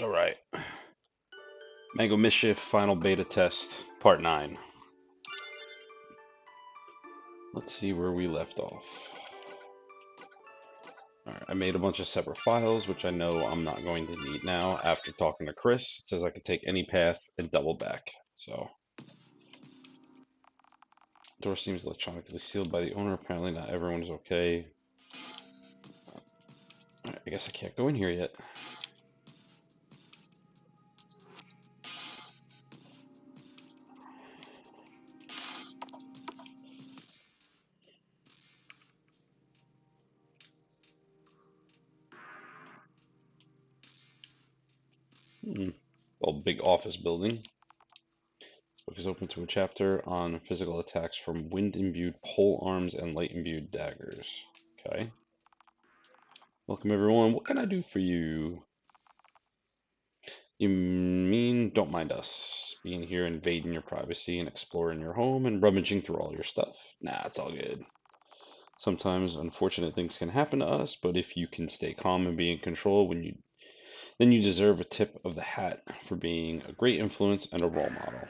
Alright. Mango Mischief Final Beta Test, Part 9. Let's see where we left off. Alright, I made a bunch of separate files, which I know I'm not going to need now. After talking to Chris, it says I can take any path and double back. So, door seems electronically sealed by the owner. Apparently not everyone is okay. Alright, I guess I can't go in here yet. Old big office building. This book is open to a chapter on physical attacks from wind-imbued pole arms and light-imbued daggers. Okay. Welcome everyone. What can I do for you? You mean don't mind us being here invading your privacy and exploring your home and rummaging through all your stuff? Nah, it's all good. Sometimes unfortunate things can happen to us, but if you can stay calm and be in control then you deserve a tip of the hat for being a great influence and a role model.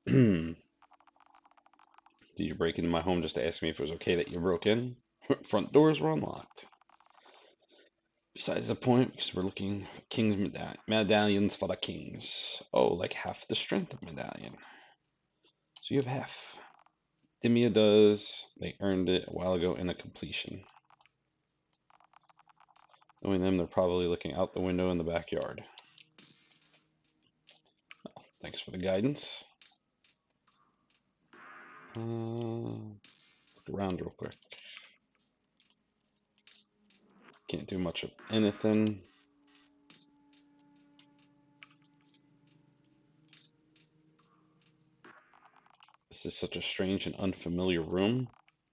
Did you break into my home just to ask me if it was okay that you broke in? Front doors were unlocked. Besides the point, because we're looking for king's medallions for the kings. Oh, like half the strength of medallion. So you have half. Dimia does. They earned it a while ago in a completion. Knowing them, they're probably looking out the window in the backyard. Oh, thanks for the guidance. Look around real quick. Can't do much of anything. This is such a strange and unfamiliar room.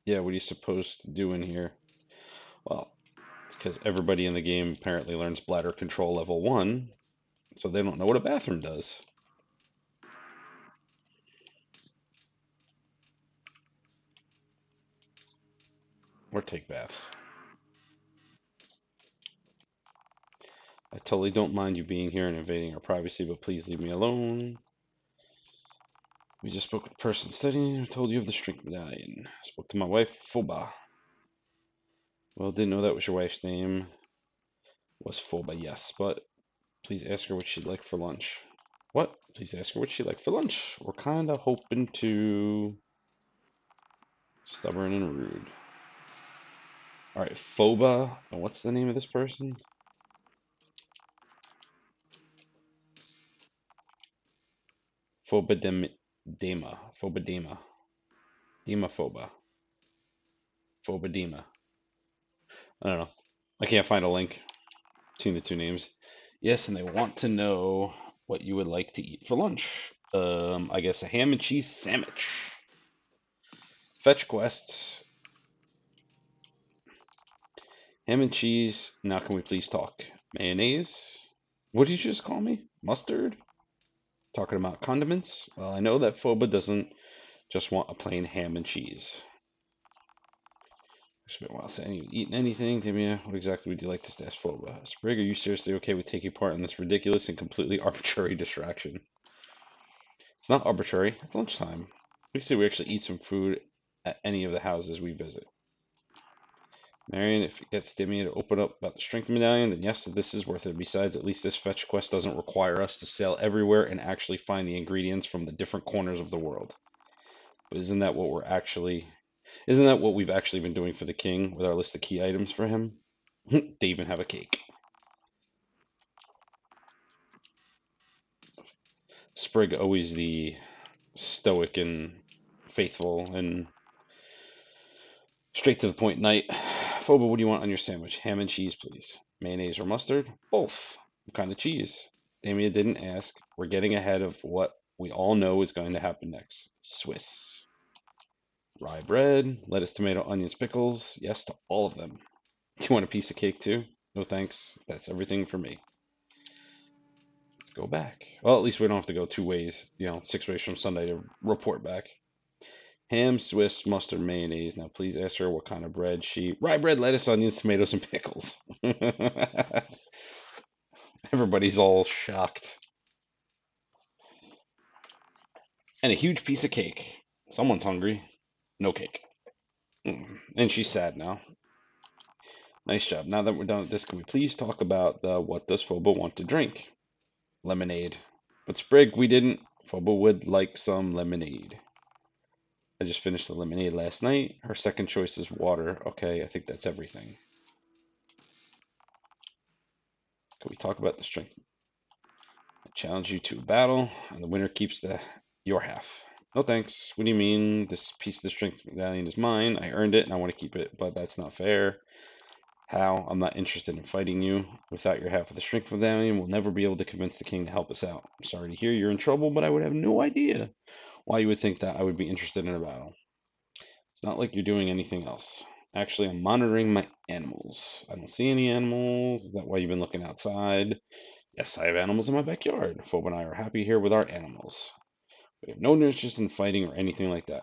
Yeah, what are you supposed to do in here? Well, it's because everybody in the game apparently learns bladder control level 1, so they don't know what a bathroom does. Or take baths. I totally don't mind you being here and invading our privacy, but please leave me alone. We just spoke with the person studying. I told you of the strength medallion. I spoke to my wife, Foba. Well, didn't know that was your wife's name. Was Foba, yes, but please ask her what she'd like for lunch. What? Please ask her what she'd like for lunch. We're kind of hoping to... Stubborn and rude. Alright, Foba. And what's the name of this person? Phobadema. Phobadema. Demaphoba. Phobadema. I don't know. I can't find a link between the two names. Yes, and they want to know what you would like to eat for lunch. I guess a ham and cheese sandwich. Fetch quests. Ham and cheese. Now can we please talk? Mayonnaise? What did you just call me? Mustard? Talking about condiments? Well, I know that Phoba doesn't just want a plain ham and cheese. It's been a while since you've eaten anything. Timmy, what exactly would you like to ask Phoba? Sprig, are you seriously okay with taking part in this ridiculous and completely arbitrary distraction? It's not arbitrary. It's lunchtime. We say we actually eat some food at any of the houses we visit. Marion, if it gets Dimmy to open up about the strength medallion, then yes, this is worth it. Besides, at least this fetch quest doesn't require us to sail everywhere and actually find the ingredients from the different corners of the world. But isn't that what we've actually been doing for the king with our list of key items for him? They even have a cake. Sprig, always the stoic and faithful and straight to the point knight. Phoba, what do you want on your sandwich? Ham and cheese, please. Mayonnaise or mustard? Both. What kind of cheese? Damia didn't ask. We're getting ahead of what we all know is going to happen next. Swiss. Rye bread, lettuce, tomato, onions, pickles. Yes to all of them. Do you want a piece of cake too? No thanks. That's everything for me. Let's go back. Well, at least we don't have to go 2 ways, 6 ways from Sunday to report back. Ham, Swiss, mustard, mayonnaise. Now please ask her what kind of bread she... Rye bread, lettuce, onions, tomatoes, and pickles. Everybody's all shocked. And a huge piece of cake. Someone's hungry. No cake. And she's sad now. Nice job. Now that we're done with this, can we please talk about what does Phoba want to drink? Lemonade. But Sprig, we didn't. Phoba would like some lemonade. I just finished the lemonade last night. Her second choice is water. Okay, I think that's everything. Can we talk about the strength? I challenge you to a battle, and the winner keeps your half. No thanks. What do you mean? This piece of the strength medallion is mine. I earned it, and I want to keep it, but that's not fair. How? I'm not interested in fighting you. Without your half of the strength medallion, we'll never be able to convince the king to help us out. I'm sorry to hear you're in trouble, but I would have no idea why you would think that I would be interested in a battle. It's not like you're doing anything else. Actually, I'm monitoring my animals. I don't see any animals. Is that why you've been looking outside? Yes, I have animals in my backyard. Phoebe and I are happy here with our animals. We have no interest in fighting or anything like that.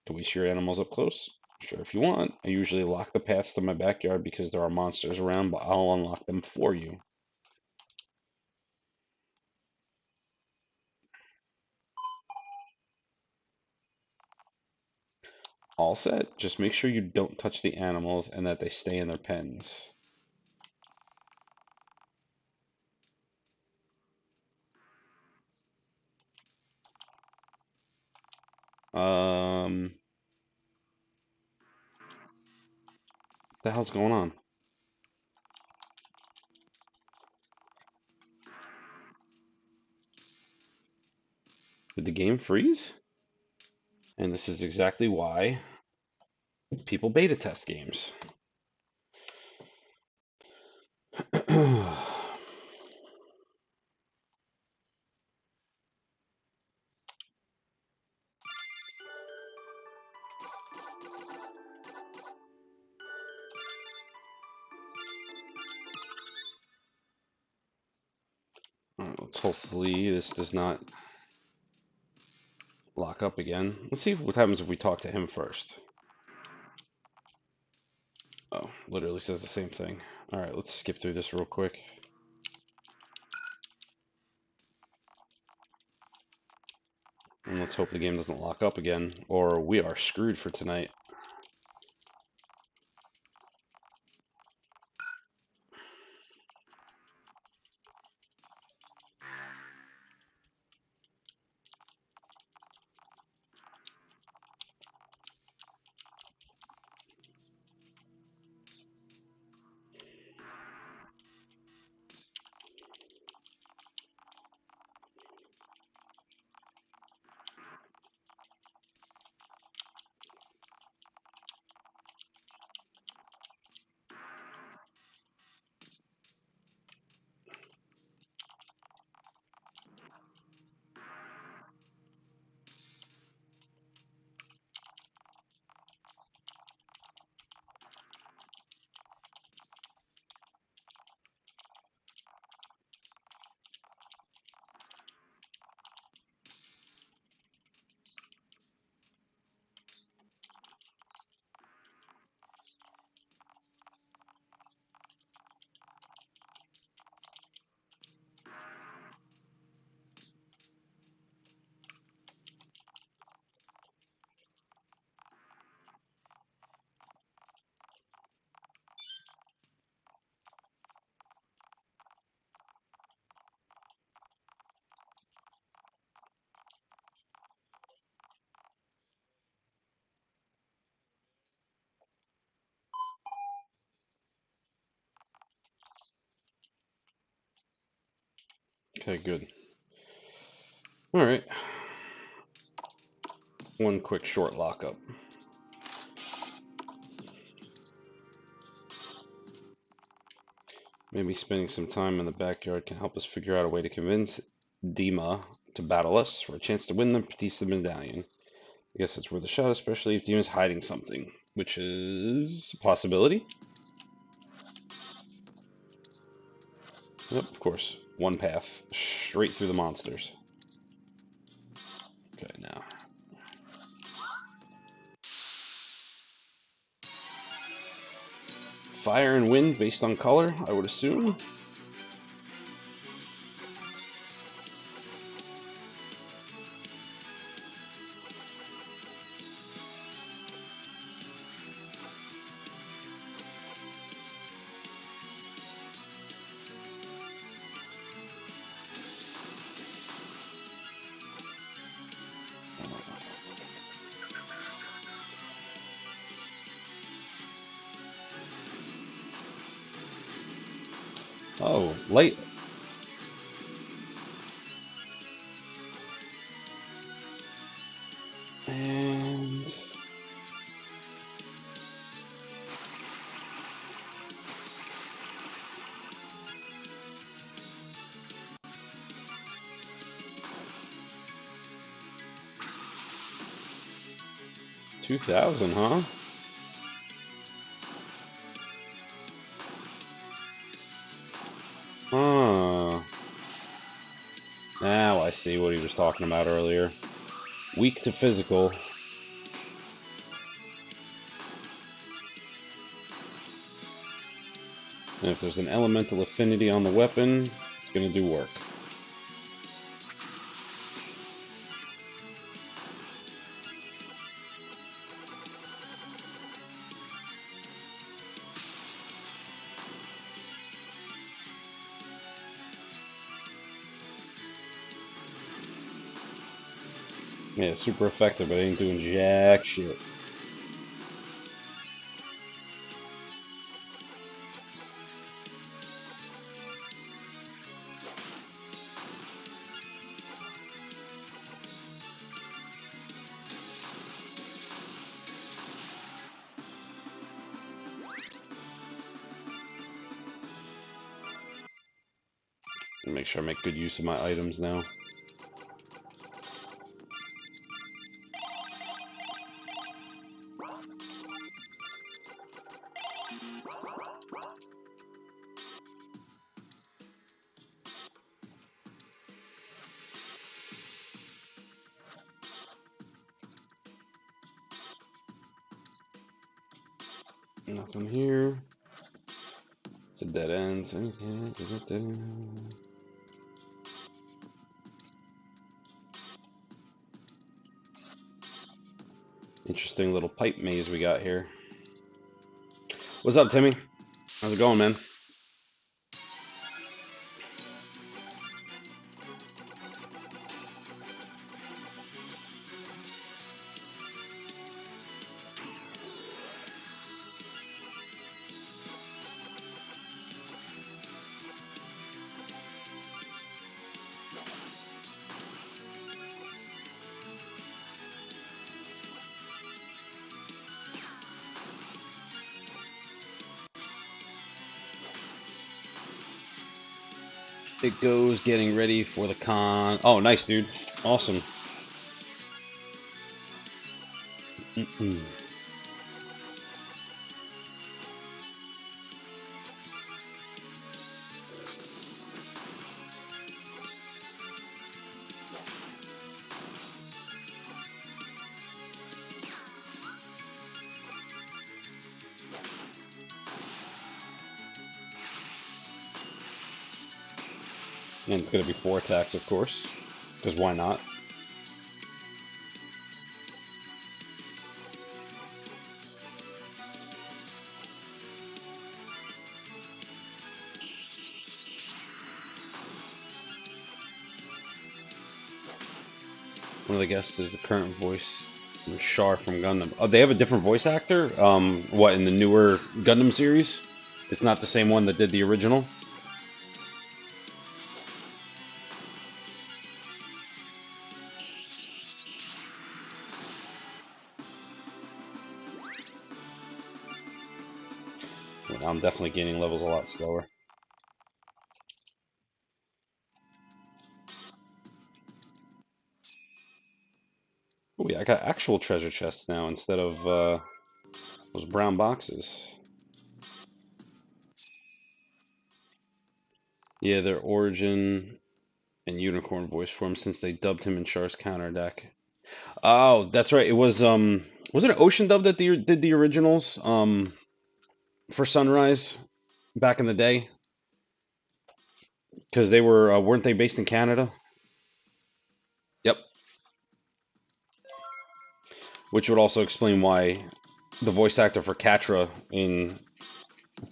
Can we see your animals up close? Sure, if you want. I usually lock the paths to my backyard because there are monsters around, but I'll unlock them for you. All set. Just make sure you don't touch the animals and that they stay in their pens. What the hell's going on? Did the game freeze? And this is exactly why people beta test games. Let's hopefully this does not lock up again. Let's see what happens if we talk to him first. Oh, literally says the same thing. Alright, let's skip through this real quick. And let's hope the game doesn't lock up again, or we are screwed for tonight. Okay, good. Alright. One quick short lockup. Maybe spending some time in the backyard can help us figure out a way to convince Dima to battle us for a chance to win the Batista medallion. I guess it's worth a shot, especially if Dima's hiding something, which is a possibility. Yep, of course. One path, straight through the monsters. Okay, now. Fire and wind based on color, I would assume. Oh, light. And 2,000, huh? Huh. Now I see what he was talking about earlier. Weak to physical. And if there's an elemental affinity on the weapon, it's going to do work. Yeah, super effective, but it ain't doing jack shit. Make sure I make good use of my items now. Nothing here. It's a dead end. Interesting little pipe maze we got here. What's up, Timmy? How's it going, man? It goes getting ready for the con. Oh, nice, dude. Awesome. And it's going to be 4 attacks, of course. Because why not? One of the guests is the current voice from Char from Gundam. Oh, they have a different voice actor? What, in the newer Gundam series? It's not the same one that did the original? Well, I'm definitely gaining levels a lot slower. Oh yeah, I got actual treasure chests now instead of those brown boxes. Yeah, their origin and unicorn voice form since they dubbed him in Char's counter deck. Oh, that's right. It was it Ocean Dub that did the originals for Sunrise back in the day? Because they weren't they based in Canada? Yep. Which would also explain why the voice actor for Catra in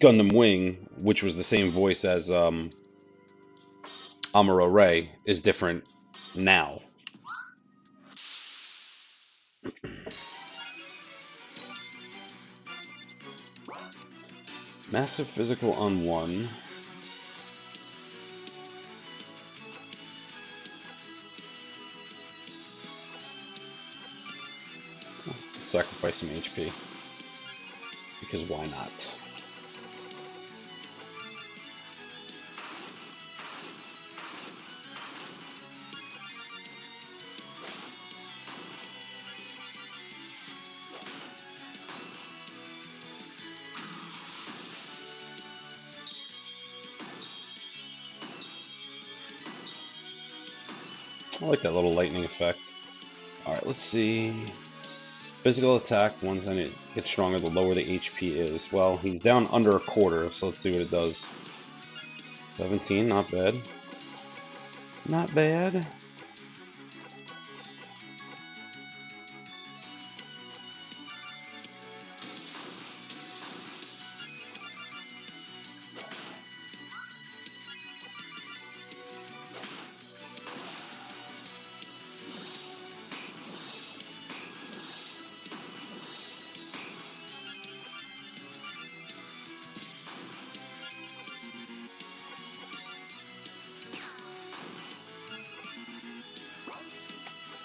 Gundam Wing, which was the same voice as Amuro Ray, is different now. Massive physical on 1. sacrifice some HP. Because why not? I like that little lightning effect. Alright, let's see. Physical attack, once it gets stronger, the lower the HP is. Well, he's down under a quarter, so let's see what it does. 17, not bad. Not bad.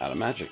Out of magic.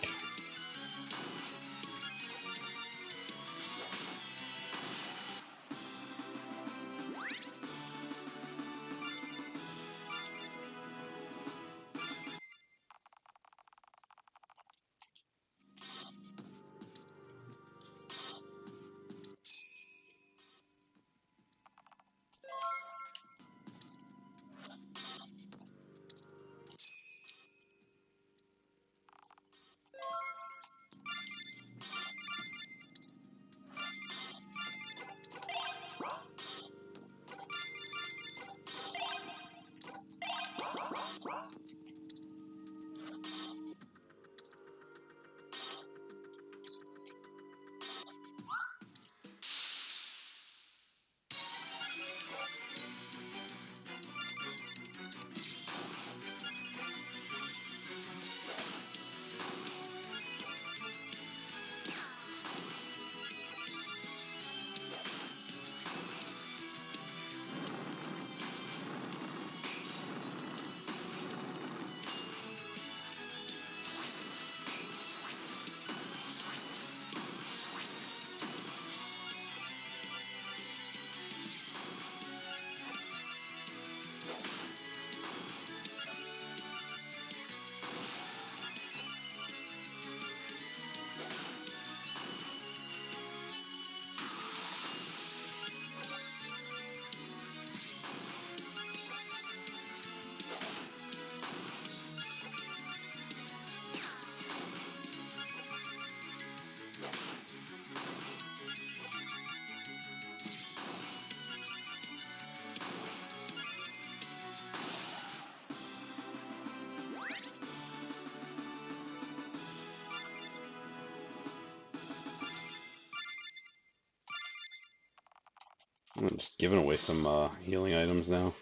I'm just giving away some healing items now.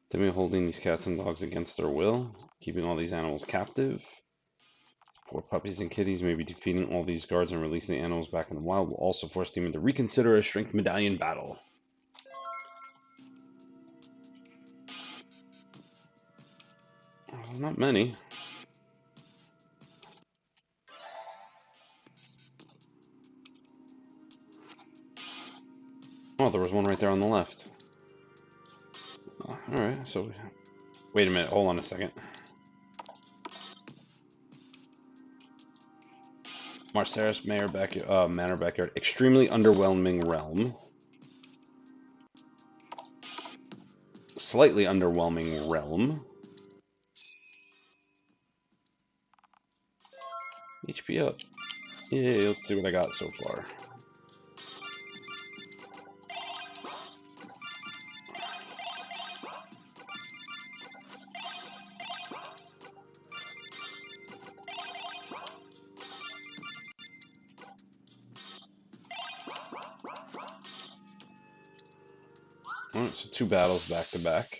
Timmy holding these cats and dogs against their will, keeping all these animals captive. Poor puppies and kitties, maybe defeating all these guards and releasing the animals back in the wild will also force Demon to reconsider a strength medallion battle. Not many. Oh, there was one right there on the left. Alright, so... Wait a minute, hold on a second. Marceris Manor Backyard. Extremely underwhelming realm. Slightly underwhelming realm. HP up. Yay, let's see what I got so far. Alright, so 2 battles back to back.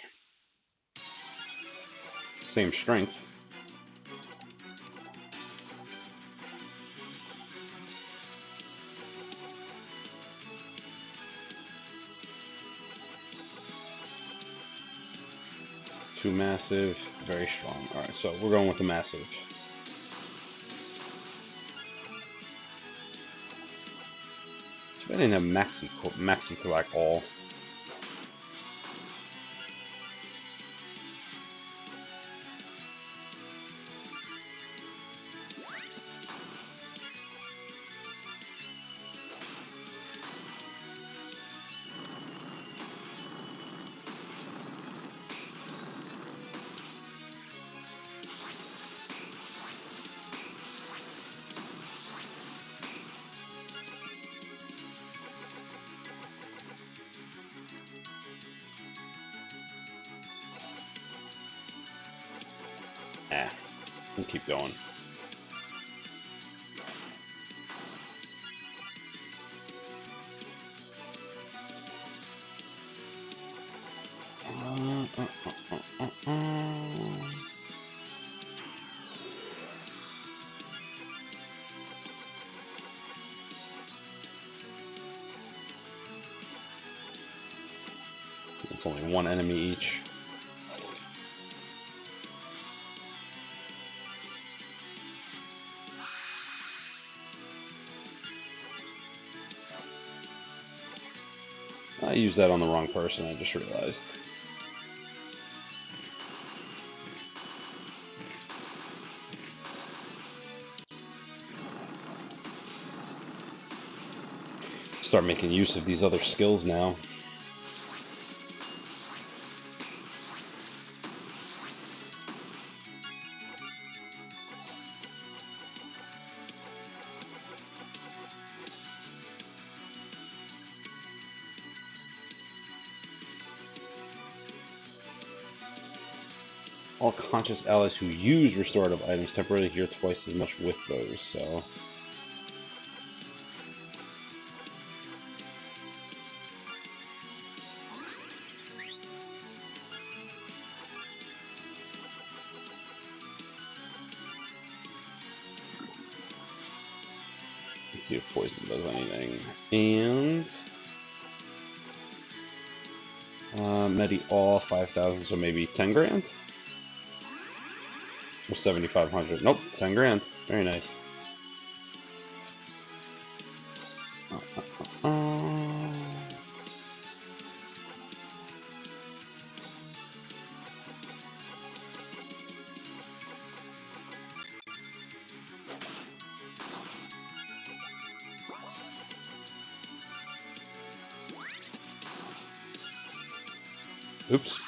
Same strength. Too massive, very strong. Alright, so we're going with the massive. I didn't have maxi collect all. We'll keep going. It's only one enemy each. I used that on the wrong person, I just realized. Start making use of these other skills now. All conscious allies who use restorative items temporarily heal twice as much with those, so... Let's see if poison does anything. And... Medi all 5,000, so maybe 10 grand? Or 7,500. Nope, 10 grand. Very nice. Oops.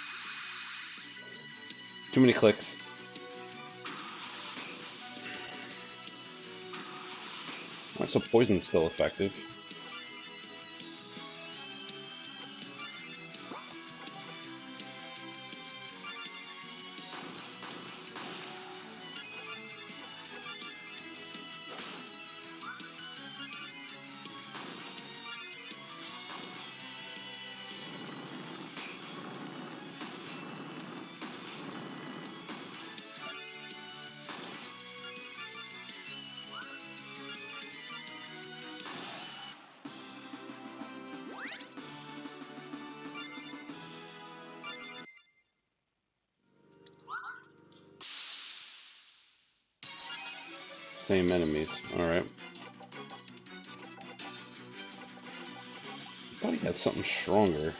Too many clicks. Alright, so poison's still effective. Same enemies. Alright. I thought he had something stronger.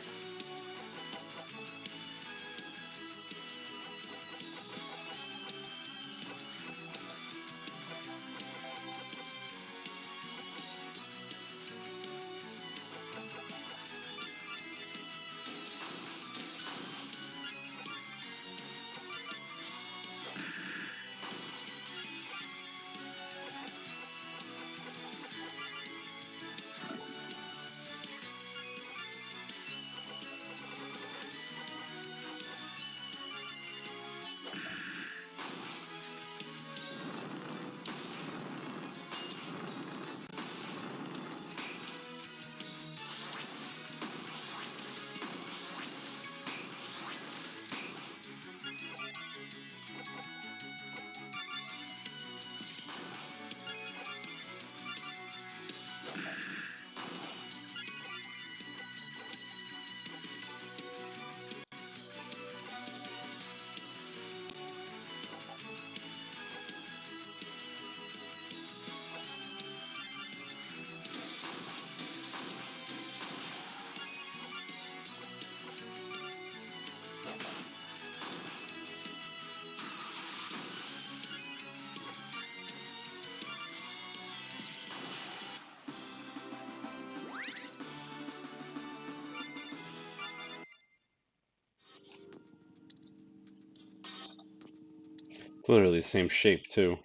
literally the same shape too.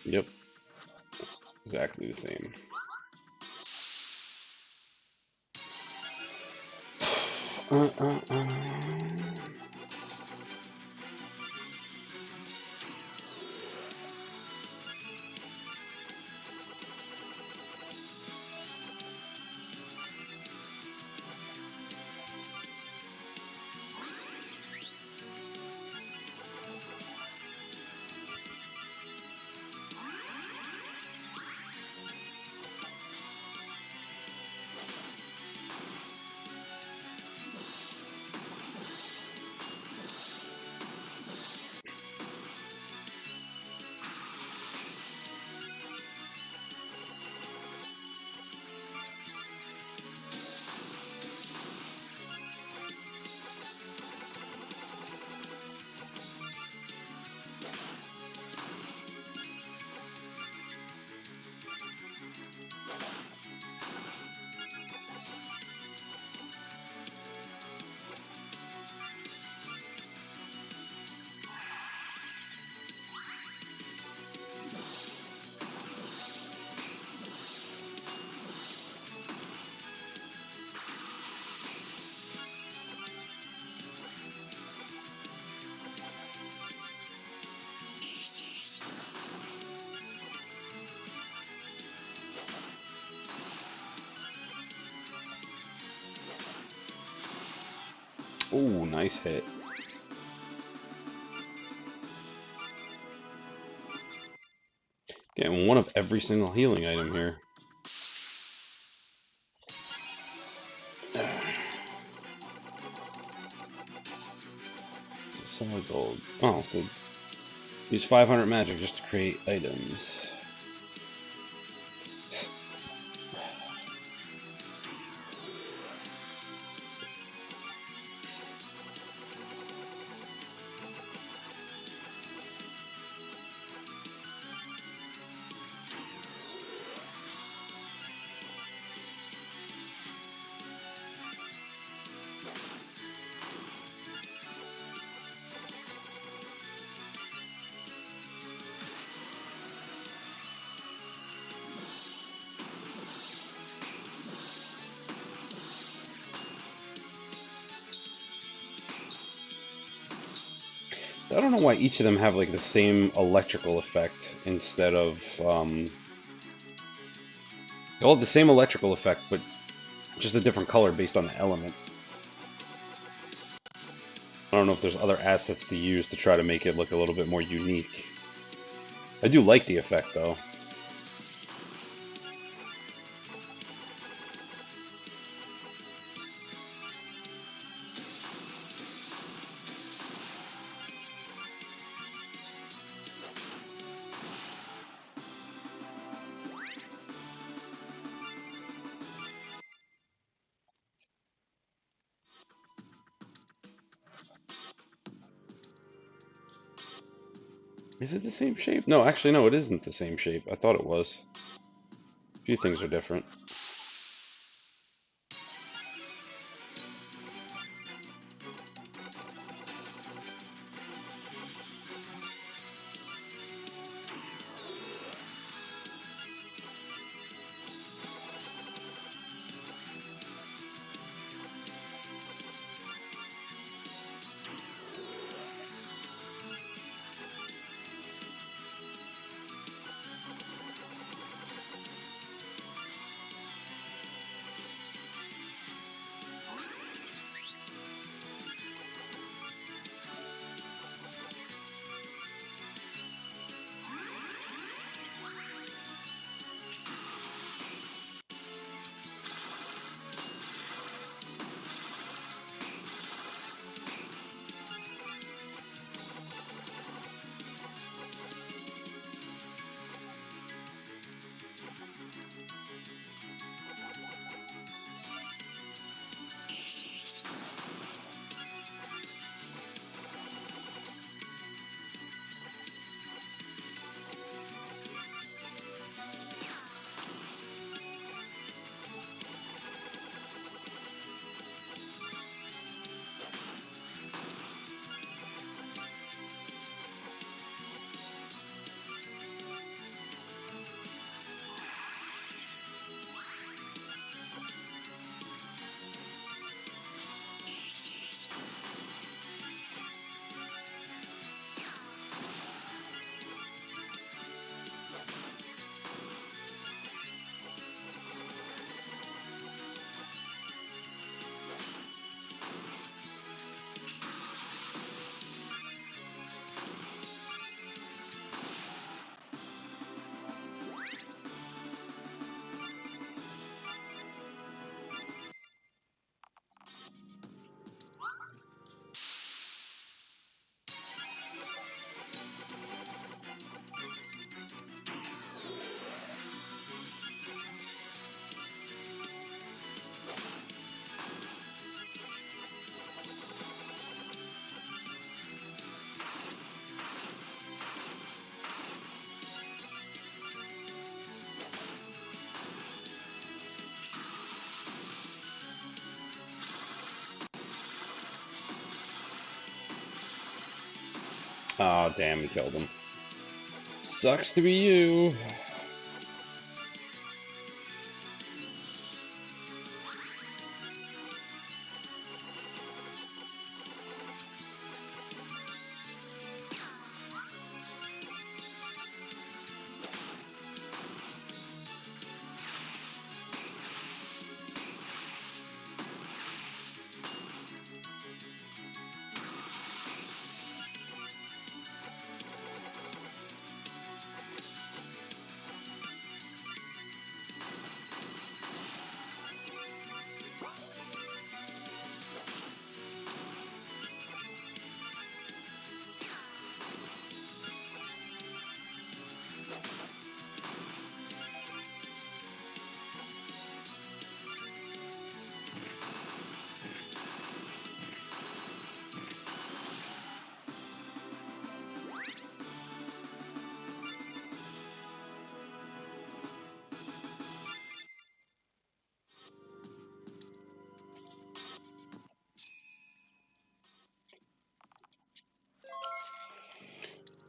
Yep, exactly the same. Ooh, nice hit. Getting one of every single healing item here. Solid gold. Oh, good. Use 500 magic just to create items. I don't know why each of them have like the same electrical effect instead of they all have the same electrical effect, but just a different color based on the element. I don't know if there's other assets to use to try to make it look a little bit more unique. I do like the effect though. Is it the same shape? No, actually no, it isn't the same shape. I thought it was. A few things are different. Oh, damn, we killed him. Sucks to be you.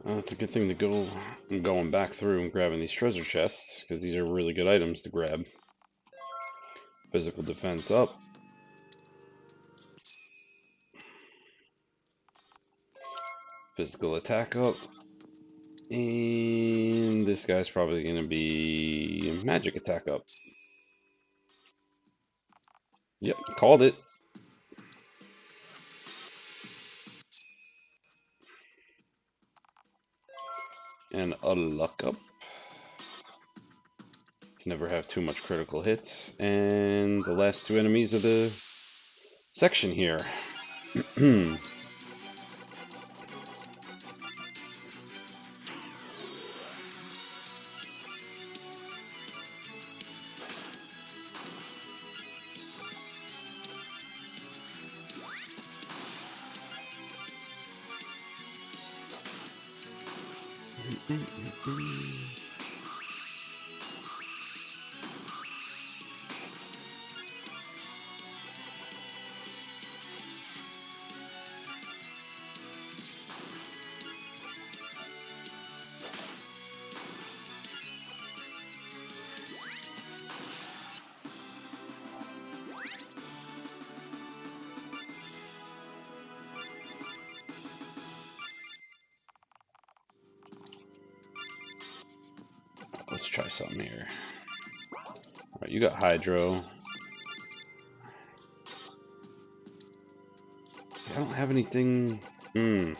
Well, that's a good thing to go. I'm going back through and grabbing these treasure chests, because these are really good items to grab. Physical defense up. Physical attack up. And this guy's probably going to be magic attack up. Yep, called it. And a luck up. Never have too much critical hits. And the last two enemies of the section here. Let's try something here. Alright, you got Hydro. See, I don't have anything. For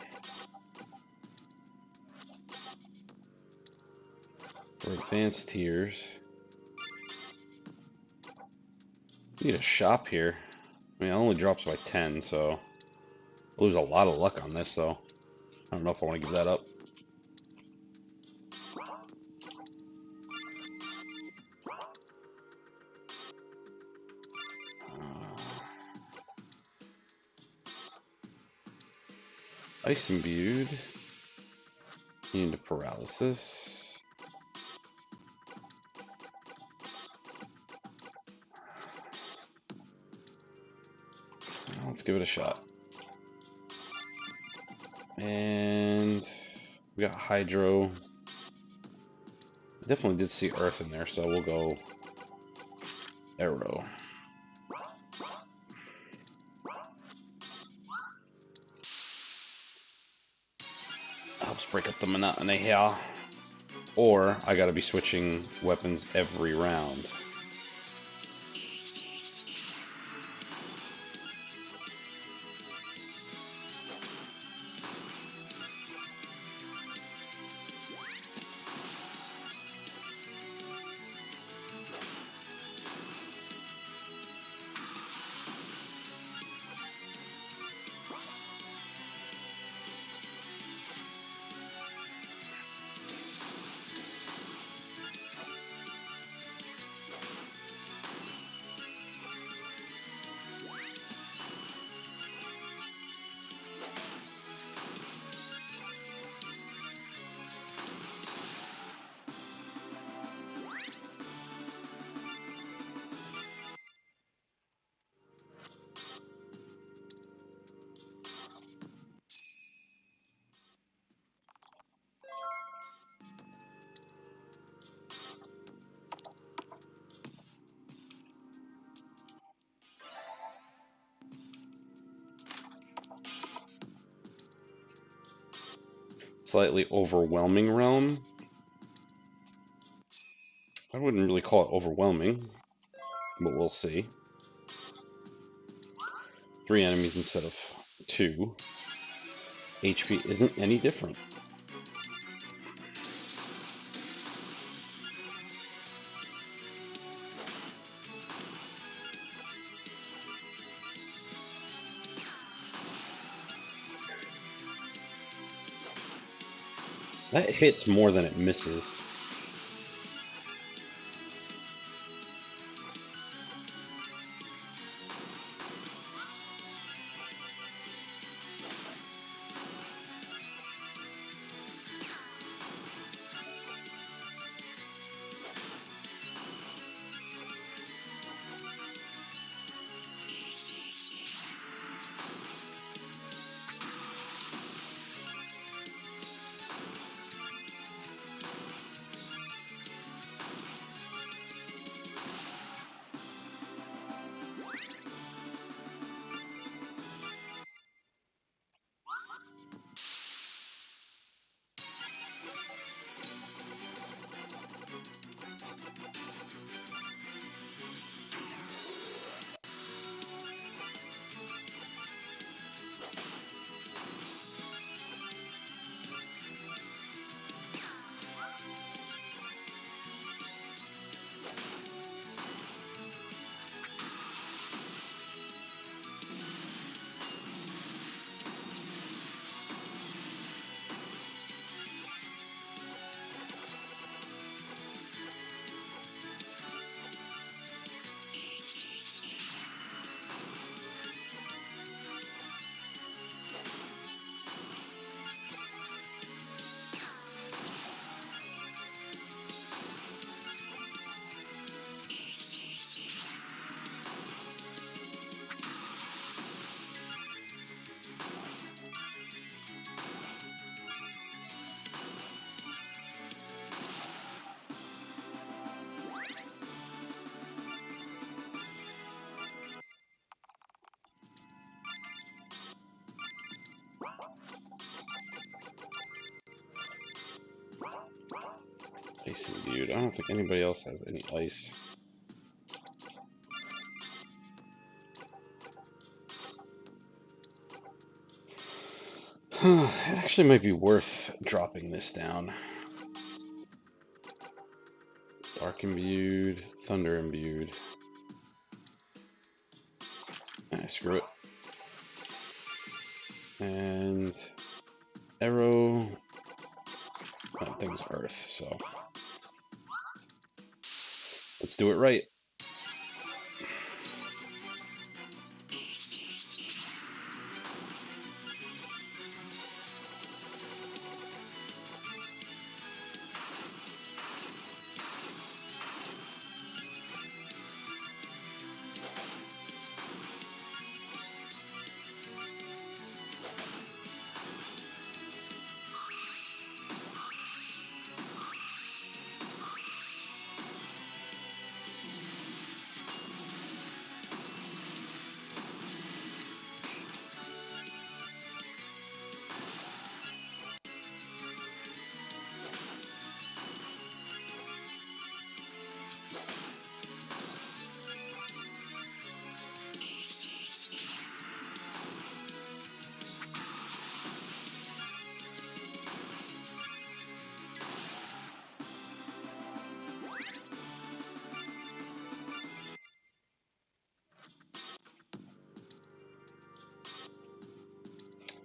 advanced tiers. Need a shop here. I mean, it only drops by 10, so I lose a lot of luck on this, though. I don't know if I want to give that up. Ice imbued. Into paralysis. Let's give it a shot. And we got Hydro. I definitely did see Earth in there, so we'll go Arrow. Helps break up the monotony here. Or I gotta be switching weapons every round. Slightly overwhelming realm. I wouldn't really call it overwhelming, but we'll see. 3 enemies instead of 2. HP isn't any different. That hits more than it misses. Ice imbued. I don't think anybody else has any ice. It actually might be worth dropping this down. Dark imbued, thunder imbued. Screw it. And arrow. That thing's earth, so let's do it right.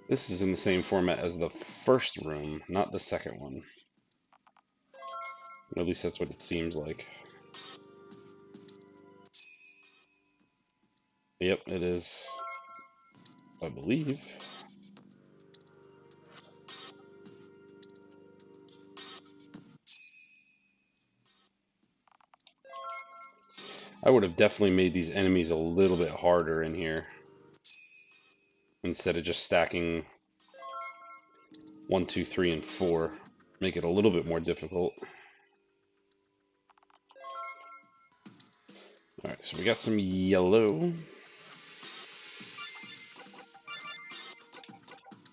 This is in the same format as the first room, not the second one. At least that's what it seems like. Yep, it is. I believe. I would have definitely made these enemies a little bit harder in here, instead of just stacking 1, 2, 3, and 4. Make it a little bit more difficult. Alright, so we got some yellow.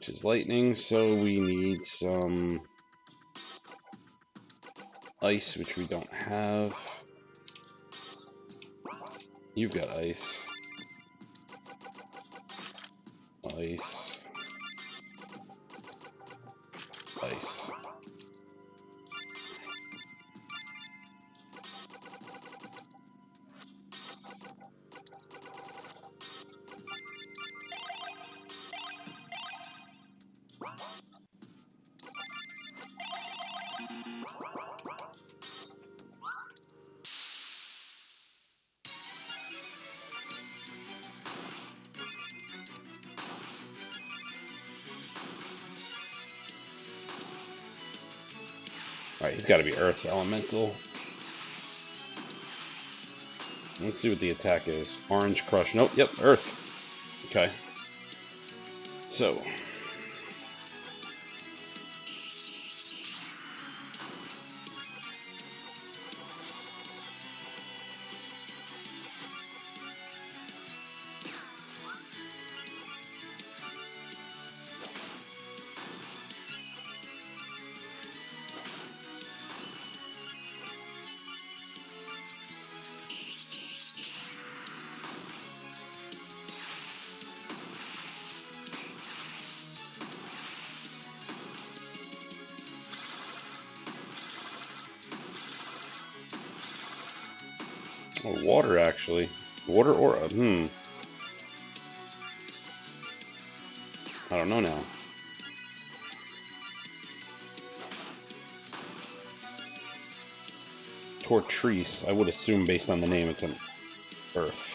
which is lightning, so we need some ice, which we don't have. You've got ice. Ice. Ice. Alright, he's got to be Earth Elemental. Let's see what the attack is. Orange Crush. Nope, yep, Earth. Okay. So. Oh, water, actually. Water aura. I don't know now. Tortrice. I would assume, based on the name, it's an Earth.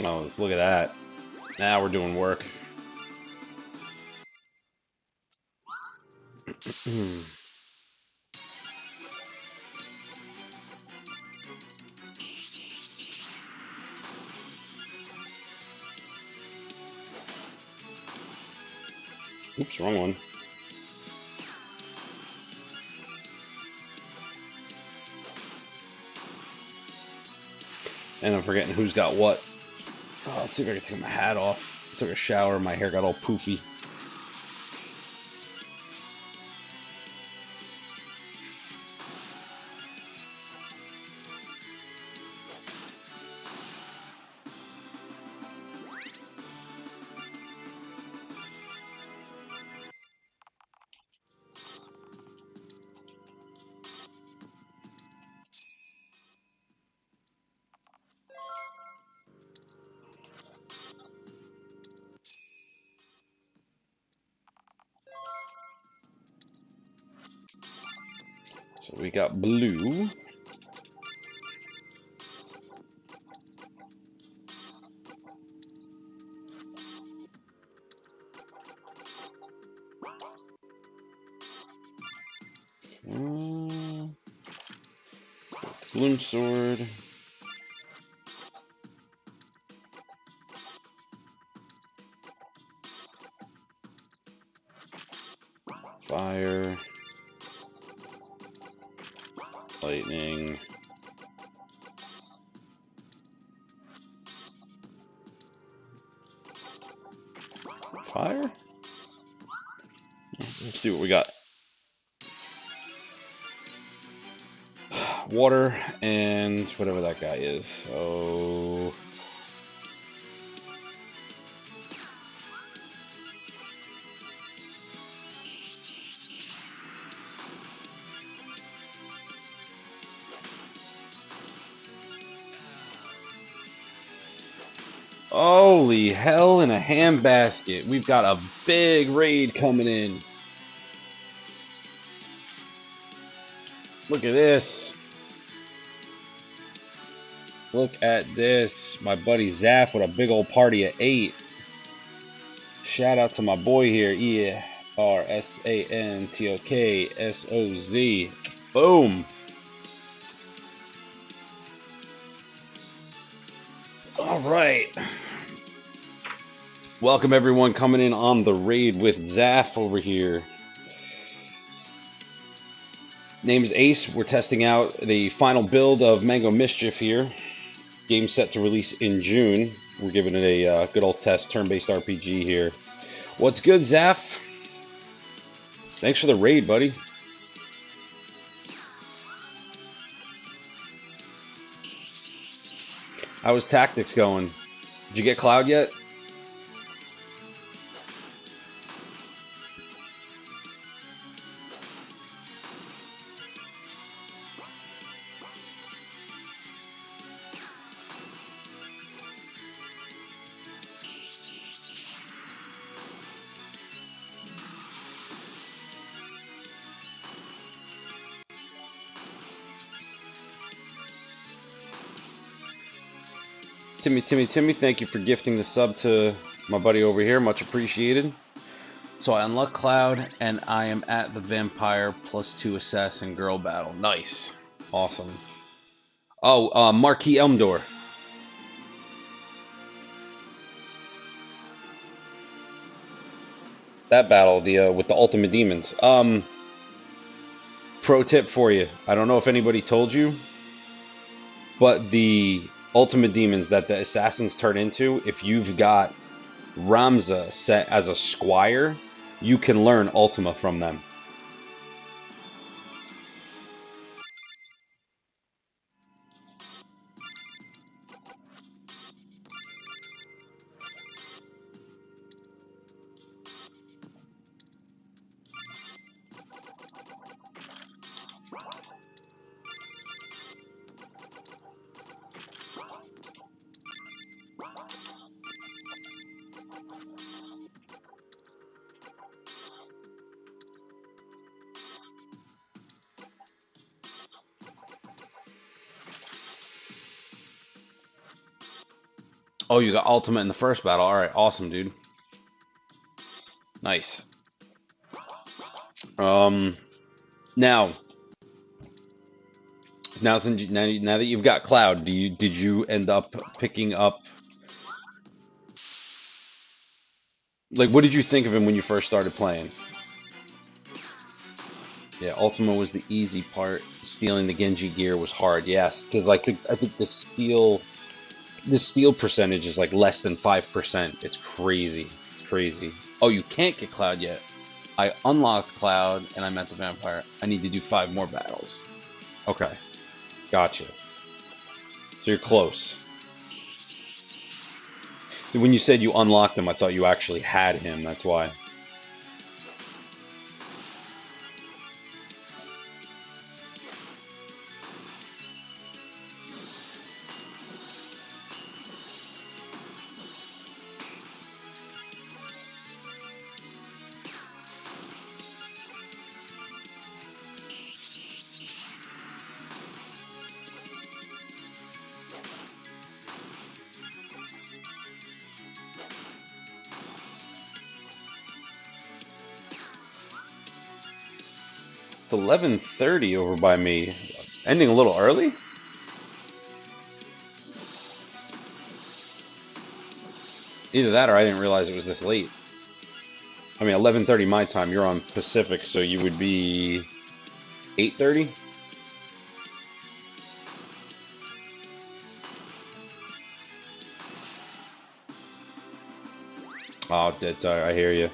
Oh, look at that. Now we're doing work. Oops, wrong one. And I'm forgetting who's got what. Oh, let's see if I can take my hat off. I took a shower, my hair got all poofy. So we got blue. Bloom sword. Fire. Lightning. Fire? Let's see what we got. water and whatever that guy is. So holy hell in a handbasket. We've got a big raid coming in. Look at this. Look at this. My buddy Zaf with a big old party of 8. Shout out to my boy here. ERSANTOKSOZ. Boom. All right. Welcome everyone coming in on the raid with Zaf over here. Name is Ace. We're testing out the final build of Mango Mischief here. Game set to release in June. We're giving it a good old test, turn-based RPG here. What's good, Zaf? Thanks for the raid, buddy. How was Tactics going? Did you get Cloud yet? Timmy, thank you for gifting the sub to my buddy over here. Much appreciated. So I unlock Cloud, and I am at the Vampire +2 Assassin Girl battle. Nice. Awesome. Oh, Marquis Elmdor. That battle, the with the Ultimate Demons. Pro tip for you. I don't know if anybody told you, but the Ultimate Demons that the Assassins turn into, if you've got Ramza set as a Squire, you can learn Ultima from them. Oh, you got Ultimate in the first battle. All right, awesome, dude. Nice. Now that you've got Cloud, did you end up picking up, like, what did you think of him when you first started playing? Yeah, Ultima was the easy part. Stealing the Genji gear was hard. Yes, because I think the steal percentage is like less than 5%. It's crazy. It's crazy. Oh, you can't get Cloud yet. I unlocked Cloud and I'm at the Vampire. I need to do 5 more battles. Okay. Gotcha. So you're close. When you said you unlocked him, I thought you actually had him. That's why. It's 11:30 over by me. Ending a little early? Either that or I didn't realize it was this late. I mean, 11:30 my time. You're on Pacific, so you would be 8:30? Oh, I hear you.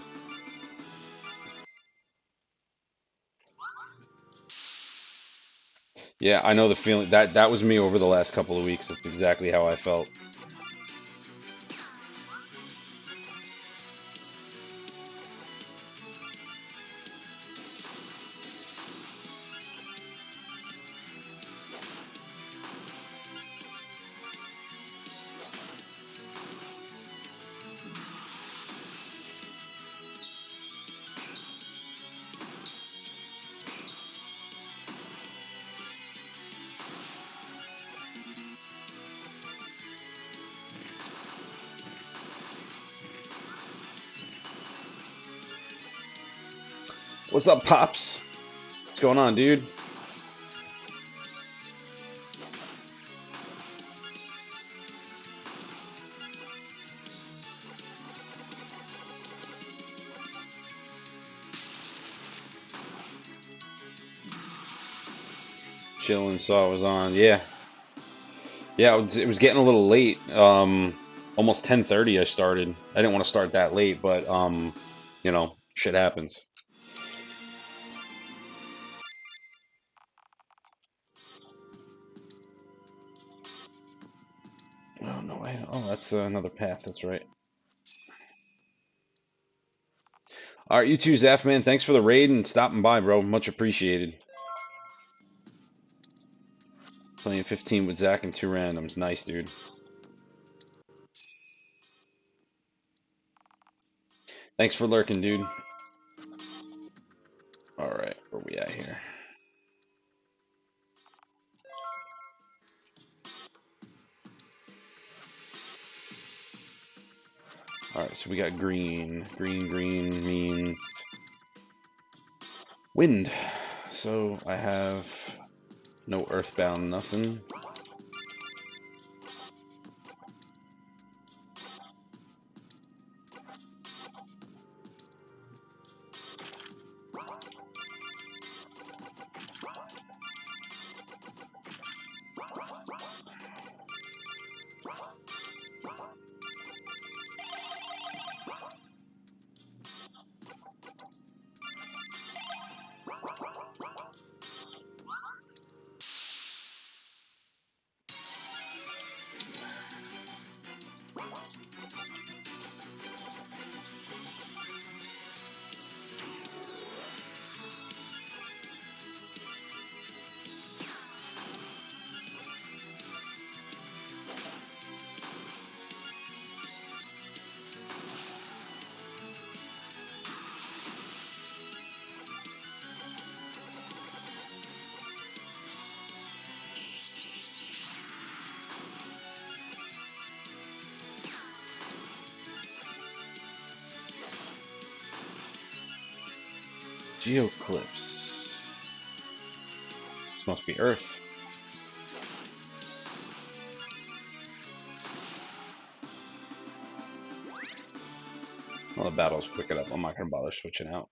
Yeah, I know the feeling. That was me over the last couple of weeks. That's exactly how I felt. What's up, Pops? What's going on, dude? Chilling, saw it was on. Yeah, yeah. It was getting a little late. Almost 10:30. I started. I didn't want to start that late, but you know, shit happens. Oh no way. Oh, that's another path. That's right. All right, you too, Zaf, man. Thanks for the raid and stopping by, bro. Much appreciated. Playing 15 with Zach and 2 randoms. Nice, dude. Thanks for lurking, dude. All right, where we at here? All right, so we got green. Green means wind. So I have no earthbound, nothing. Geoclipse. This must be Earth. Well, the battle's quick enough. I'm not gonna bother switching out.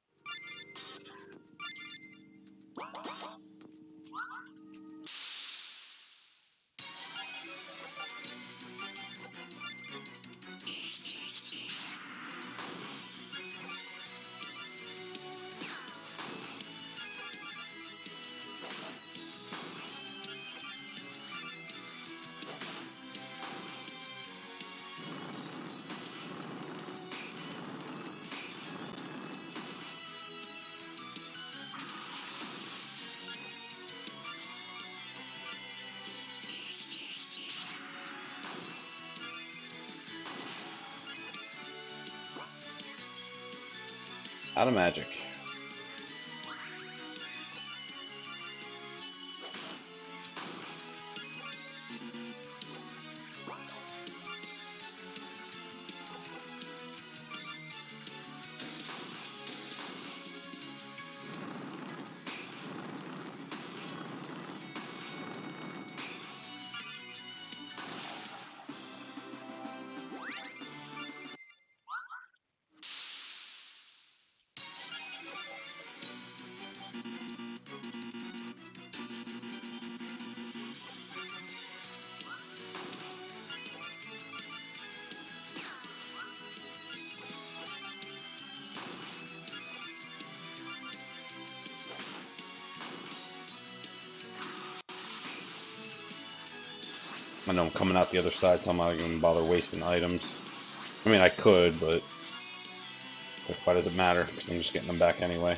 Out of magic. I know I'm coming out the other side, so I'm not going to bother wasting items. I mean, I could, but it's like, why does it matter? Because I'm just getting them back anyway.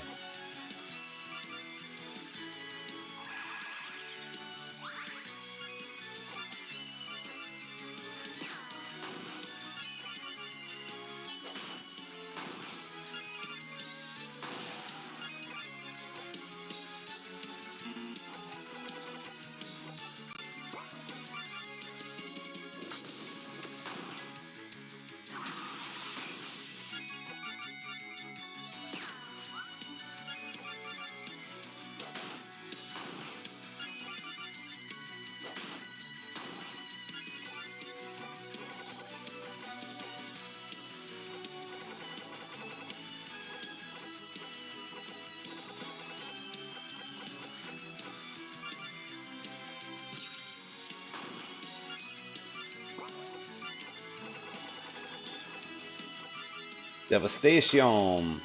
Devastation!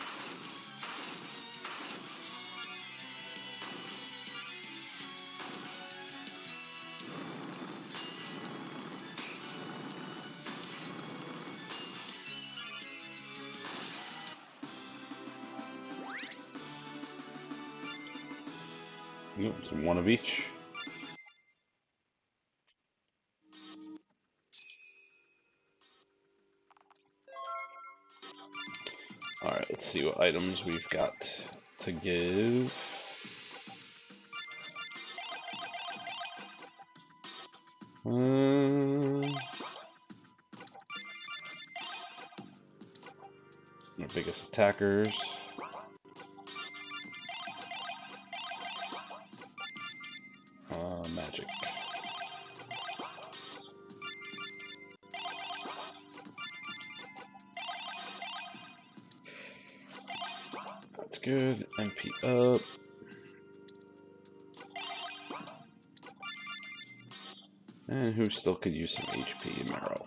Oops, one of each. Alright, let's see what items we've got to give. Our biggest attackers. Magic. That's good. MP up. And who still could use some HP? Marrow.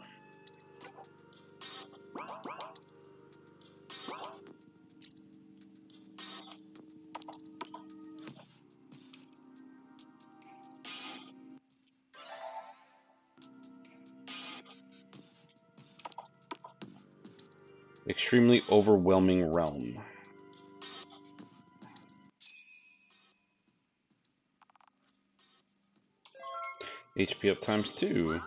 Extremely overwhelming realm. HP up ×2.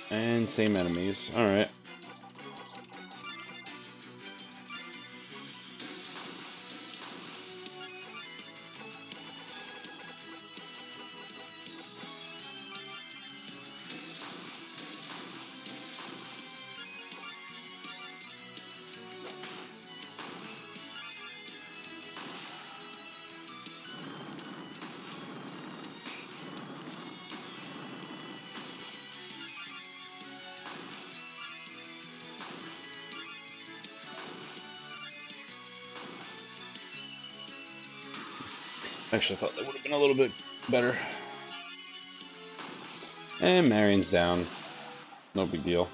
And same enemies. Alright. Actually, I thought that would have been a little bit better. And Marion's down. No big deal.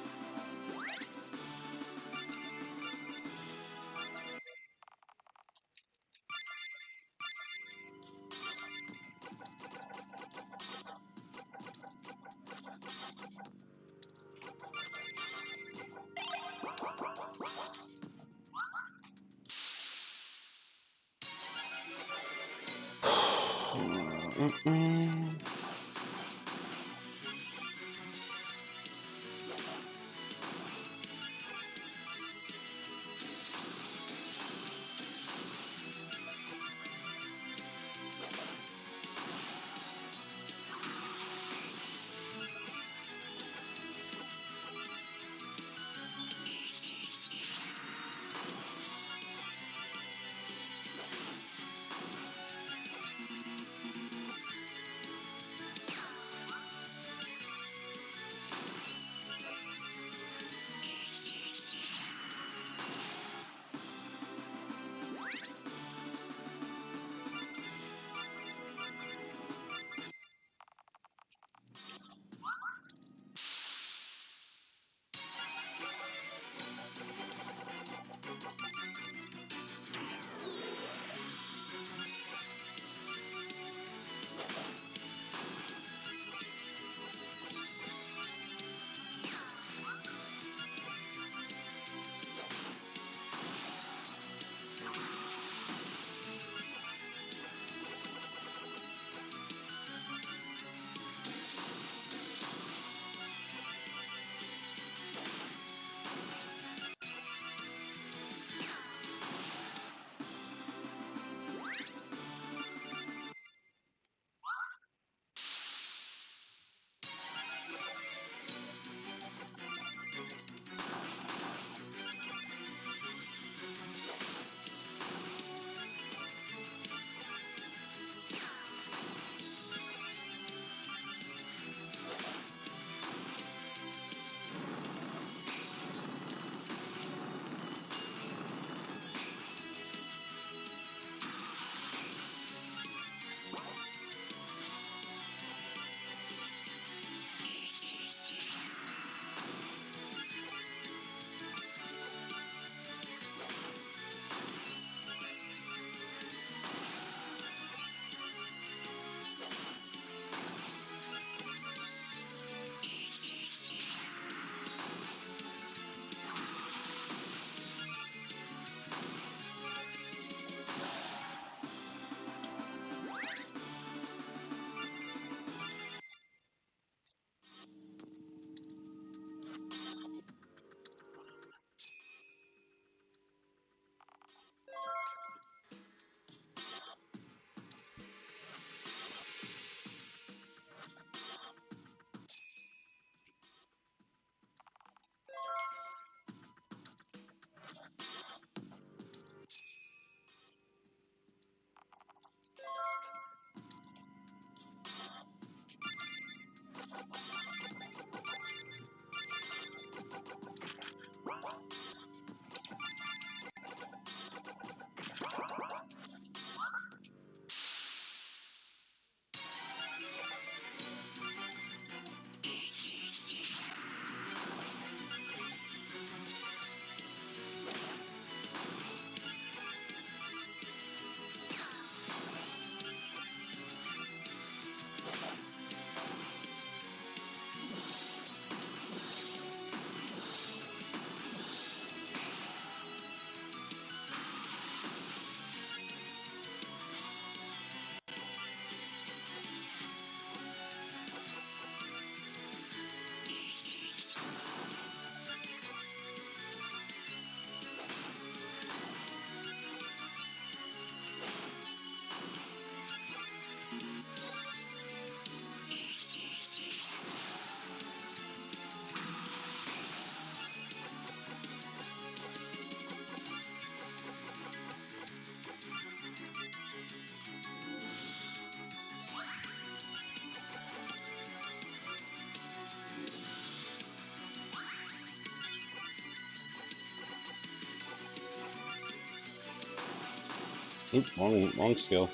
Oop, wrong skill.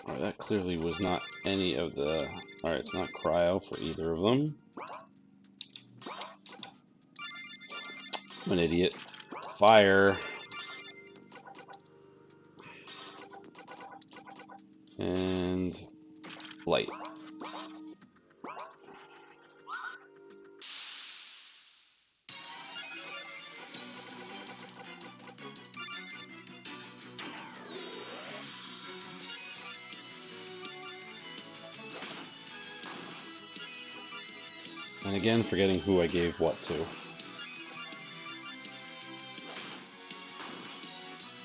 Alright, that clearly was not any of the... Alright, it's not cryo for either of them. I'm an idiot. Fire. And light. And again, forgetting who I gave what to.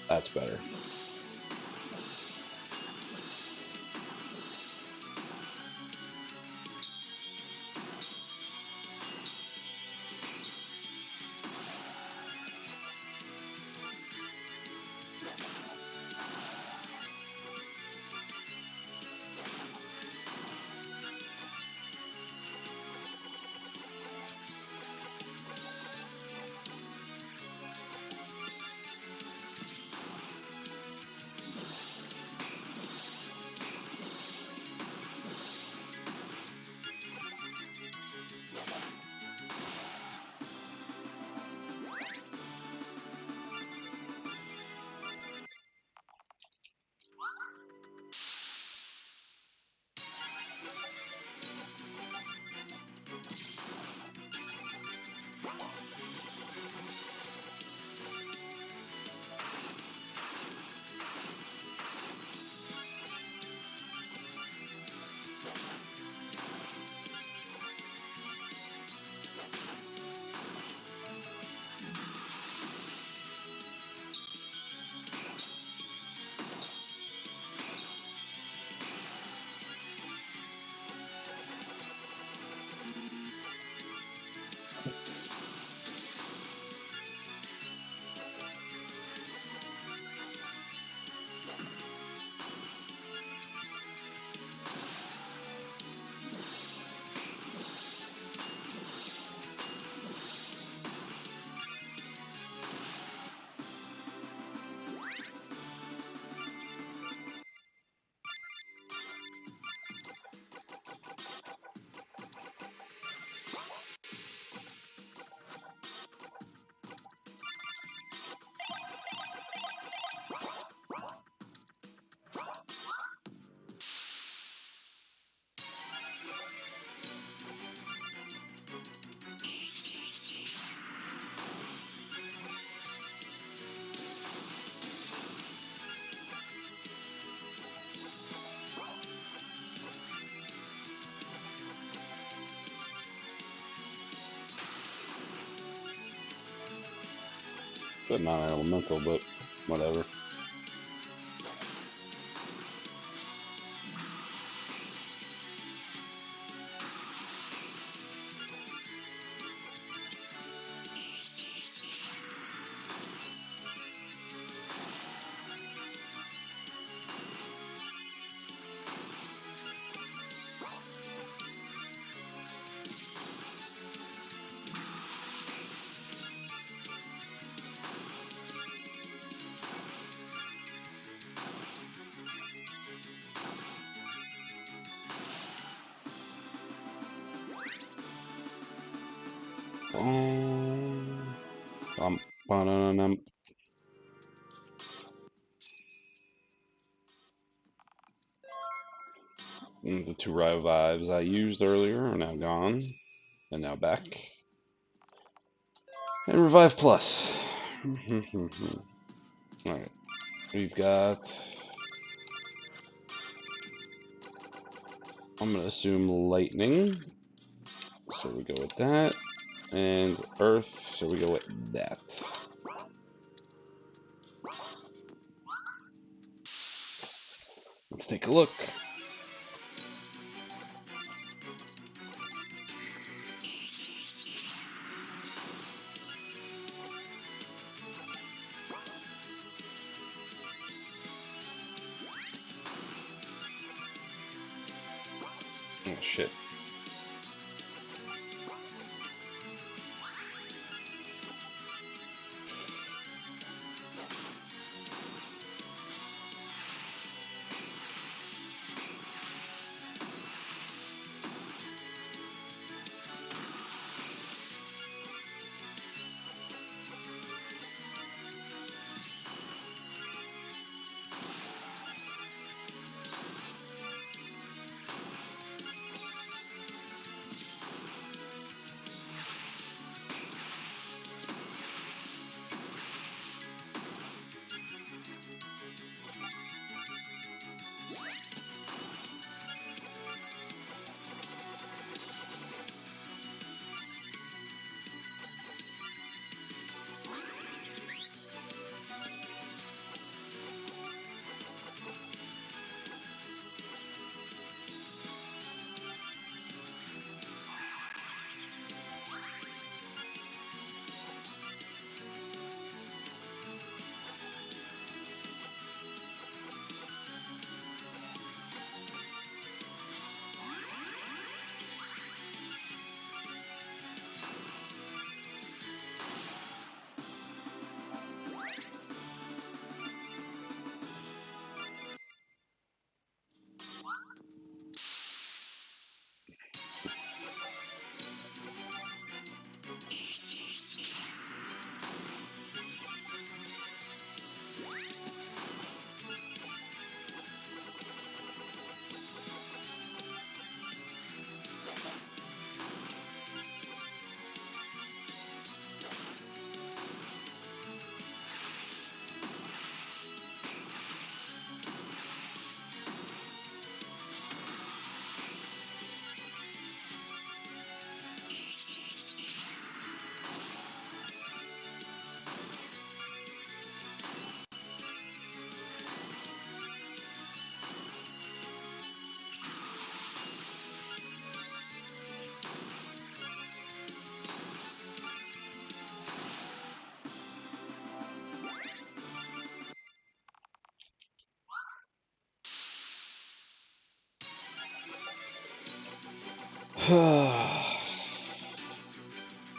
That's better. Said non-elemental, but whatever. Ba-da-da-dum. The two revives I used earlier are now gone, and now back. And revive plus. Alright, we've got... I'm going to assume lightning, so we go with that. And earth, so we go with that. Let's take a look. shit.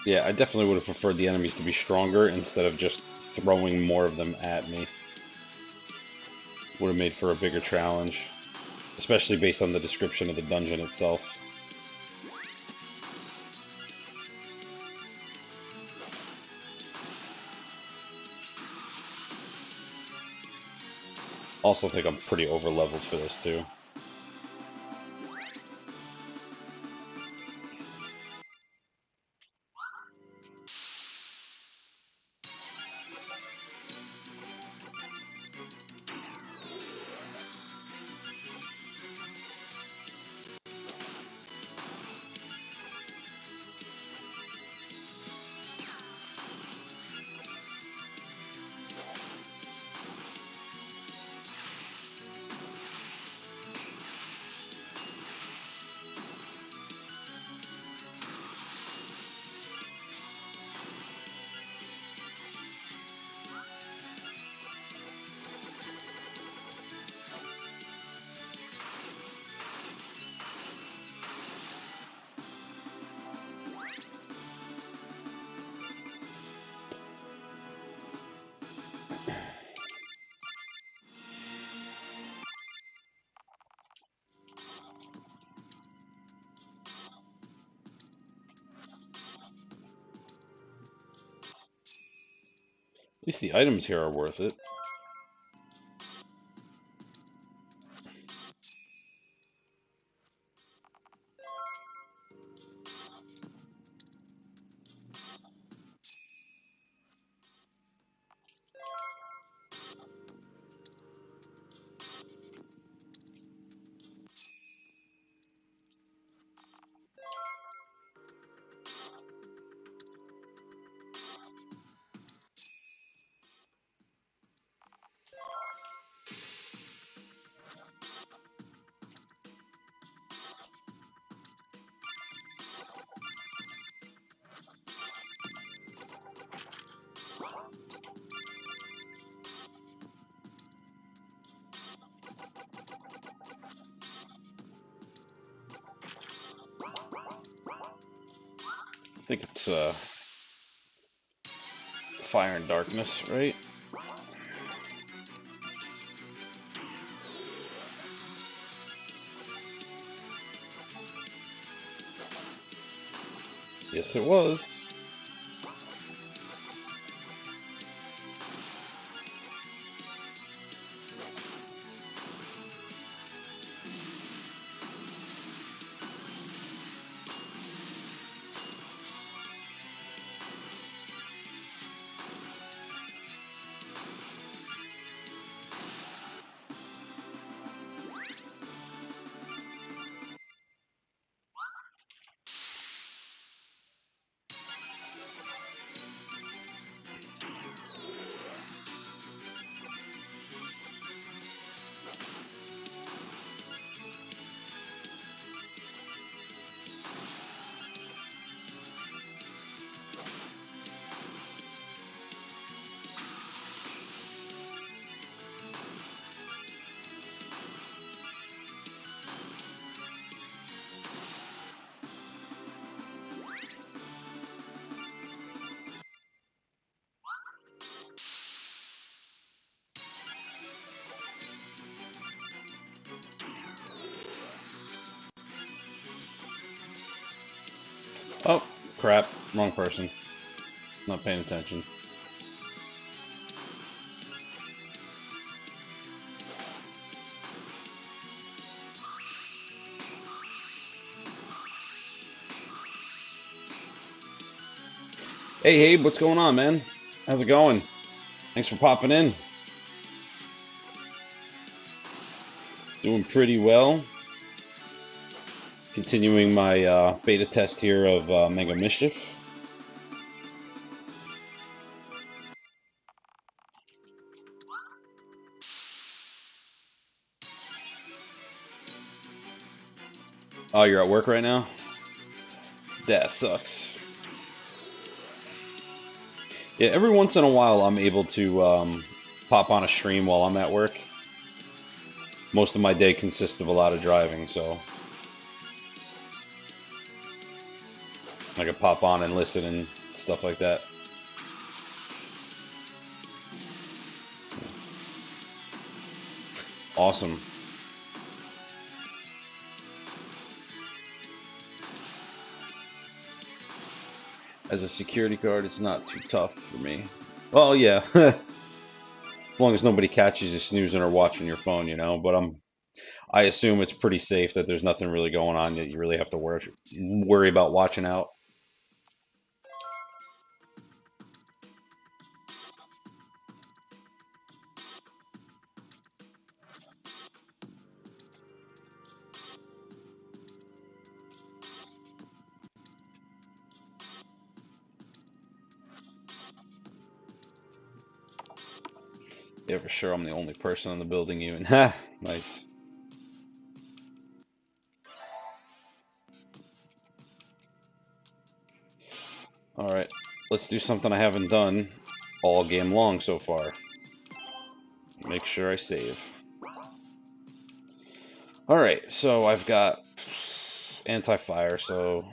Yeah, I definitely would have preferred the enemies to be stronger instead of just throwing more of them at me. Would have made for a bigger challenge, especially based on the description of the dungeon itself. Also think I'm pretty over-leveled for this too. At least the items here are worth it. think it's Fire and Darkness, right? Yes, it was. Oh, crap. Wrong person. Not paying attention. Hey, Habe, what's going on, man? How's it going? Thanks for popping in. Doing pretty well. Continuing my beta test here of Mango Mischief. Oh, you're at work right now? That sucks. Yeah, every once in a while I'm able to pop on a stream while I'm at work. Most of my day consists of a lot of driving, so I could pop on and listen and stuff like that. Awesome. As a security guard, it's not too tough for me. Well, yeah. As long as nobody catches you snoozing or watching your phone, you know. But I assume it's pretty safe, that there's nothing really going on that you really have to worry about watching out. Yeah, for sure. I'm the only person in the building even. Ha! Nice. Alright. Let's do something I haven't done all game long so far. Make sure I save. Alright, so I've got anti-fire, so...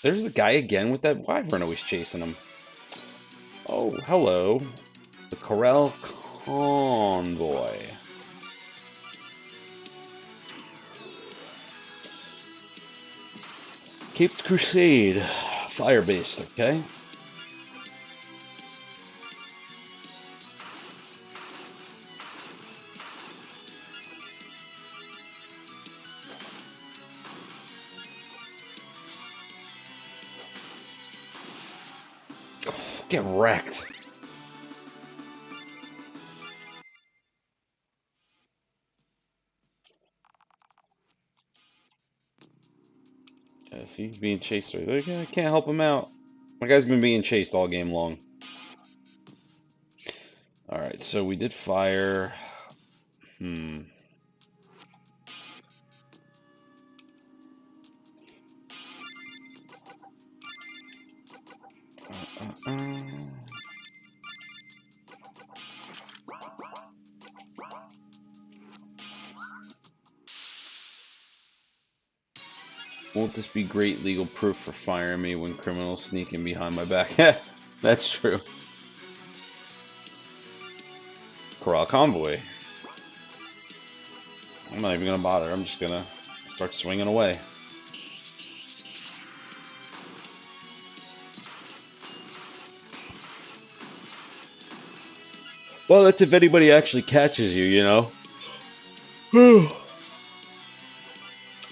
There's the guy again with that wyvern always chasing him. Oh, hello. The Corral Convoy. Caped Crusade. Fire-based, okay? Get wrecked. Yeah, see, he's being chased right there. I can't help him out. My guy's been being chased all game long. Alright, so we did fire. Won't this be great legal proof for firing me when criminals sneak in behind my back? That's true. Corral convoy. I'm not even gonna bother. I'm just gonna start swinging away. Well, that's if anybody actually catches you, you know?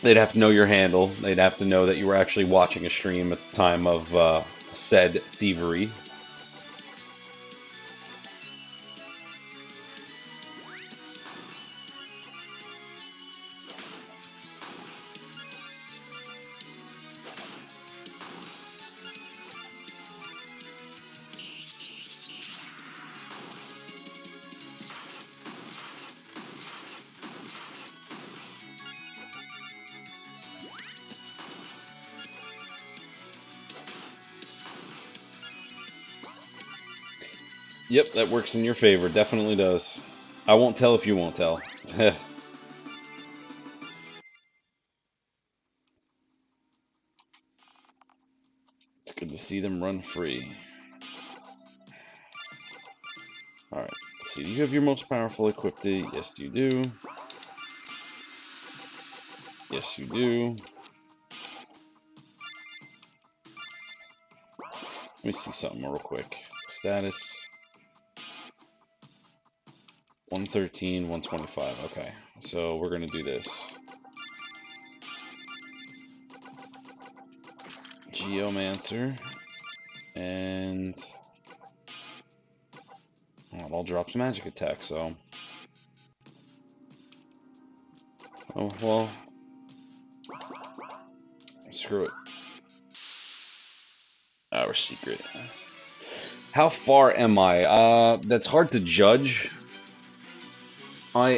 They'd have to know your handle. They'd have to know that you were actually watching a stream at the time of said thievery. Yep, that works in your favor. Definitely does. I won't tell if you won't tell. It's good to see them run free. Alright, let's see. Do you have your most powerful equipped? Yes, you do. Yes, you do. Let me see something real quick. Status 113, 125. Okay, so we're going to do this. Geomancer. And well, it all drops magic attack, so. Oh, well. Screw it. Our secret. How far am I? That's hard to judge. I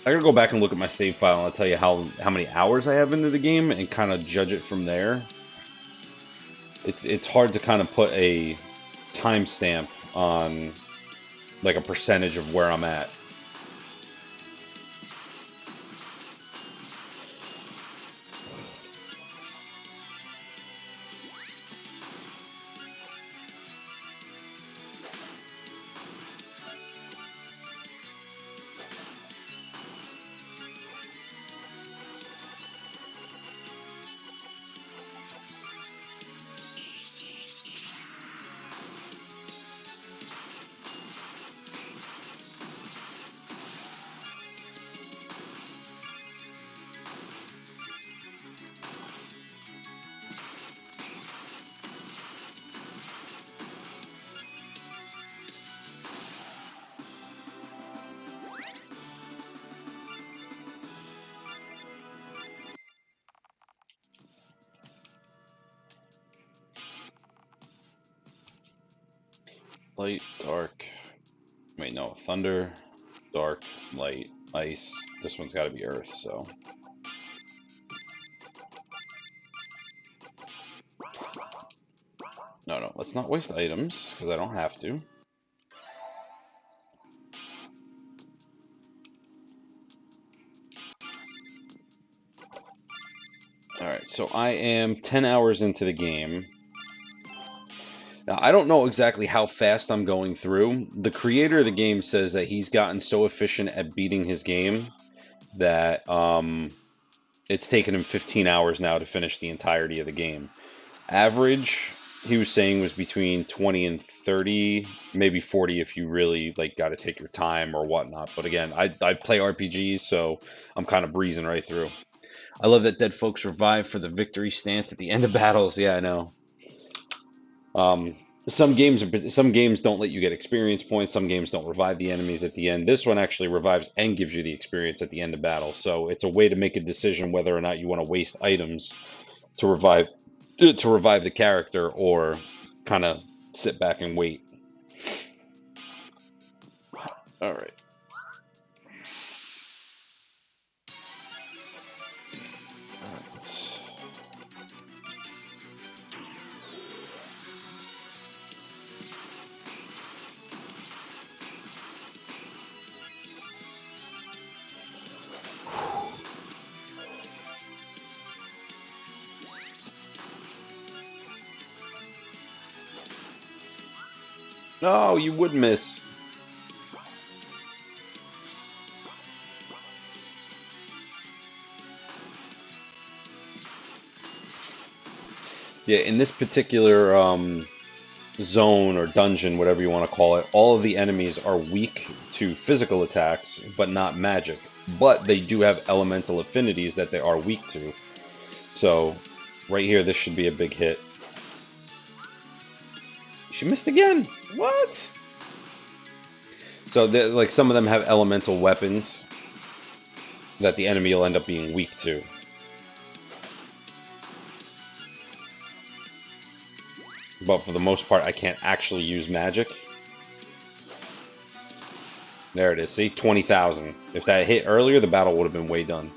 gotta go back and look at my save file and I'll tell you how many hours I have into the game and kind of judge it from there. It's hard to kind of put a timestamp on like a percentage of where I'm at. Light, dark. Wait, no. Thunder, dark, light, ice. This one's got to be earth, so. No, let's not waste items, because I don't have to. Alright, so I am 10 hours into the game. Now, I don't know exactly how fast I'm going through. The creator of the game says that he's gotten so efficient at beating his game that it's taken him 15 hours now to finish the entirety of the game. Average, he was saying, was between 20 and 30, maybe 40 if you really like got to take your time or whatnot. But again, I play RPGs, so I'm kind of breezing right through. I love that dead folks revive for the victory stance at the end of battles. Yeah, I know. Some games don't let you get experience points. Some games don't revive the enemies at the end. This one actually revives and gives you the experience at the end of battle. So it's a way to make a decision whether or not you want to waste items to revive the character or kind of sit back and wait. All right. No, you would miss. Yeah, in this particular zone or dungeon, whatever you want to call it, all of the enemies are weak to physical attacks, but not magic. But they do have elemental affinities that they are weak to. So, right here, this should be a big hit. She missed again. What? So, like, some of them have elemental weapons that the enemy will end up being weak to. But for the most part, I can't actually use magic. There it is. See? 20,000. If that hit earlier, the battle would have been way done.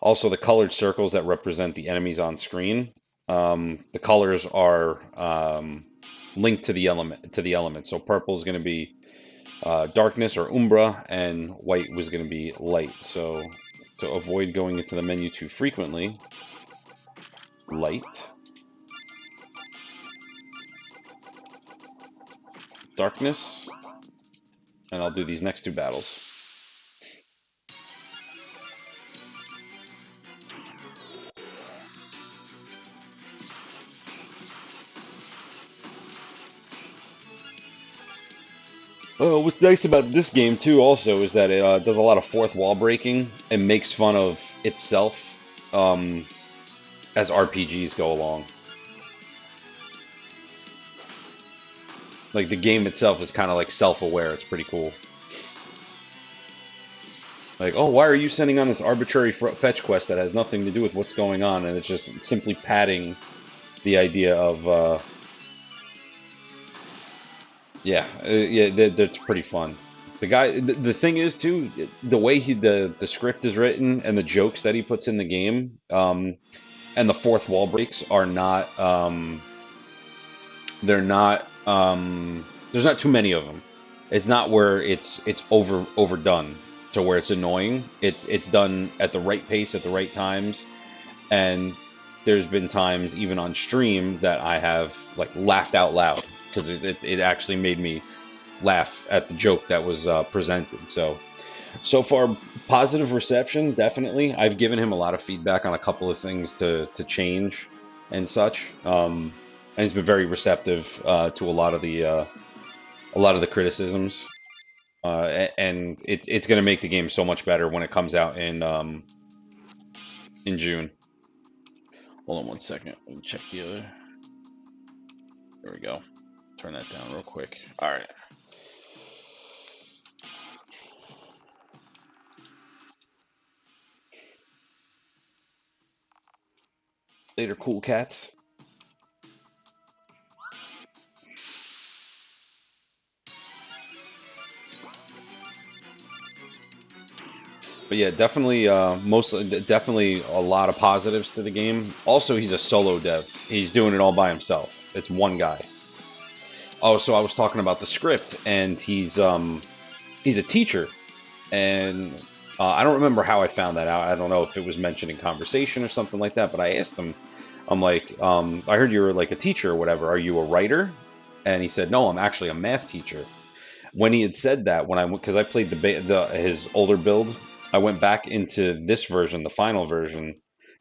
Also, the colored circles that represent the enemies on screen, the colors are linked to the element. So purple is going to be darkness or umbra, and white was going to be light. So to avoid going into the menu too frequently, light, darkness, and I'll do these next two battles. What's nice about this game too, also, is that it does a lot of fourth wall breaking and makes fun of itself as RPGs go along. Like, the game itself is kind of like self-aware. It's pretty cool. Like, oh, why are you sending on this arbitrary fetch quest that has nothing to do with what's going on? And it's just simply padding the idea of, yeah, that's pretty fun. The guy, the thing is too, the way the script is written and the jokes that he puts in the game, and the fourth wall breaks are not, they're not, there's not too many of them. It's not where it's overdone to where it's annoying. It's done at the right pace at the right times, and there's been times even on stream that I have like laughed out loud because it actually made me laugh at the joke that was presented. So far, positive reception, definitely. I've given him a lot of feedback on a couple of things to change and such, and he's been very receptive to a lot of the criticisms. And it's going to make the game so much better when it comes out in June. Hold on one second. Let me check the other. There we go. Turn that down real quick. All right. Later, cool cats. But yeah, definitely, definitely a lot of positives to the game. Also, he's a solo dev. He's doing it all by himself. It's one guy. Oh, so I was talking about the script, and he's a teacher, and I don't remember how I found that out. I don't know if it was mentioned in conversation or something like that. But I asked him, I'm like, I heard you were like a teacher or whatever. Are you a writer? And he said, no, I'm actually a math teacher. When he had said that, because I played his older build, I went back into this version, the final version,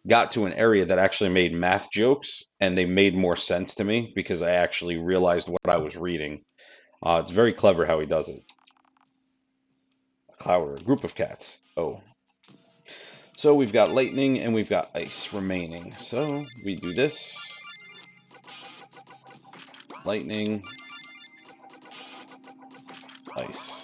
got to an area that actually made math jokes, and they made more sense to me because I actually realized what I was reading. It's very clever how he does it. A cloud, a group of cats. Oh. So we've got lightning and we've got ice remaining. So we do this. Lightning. Ice.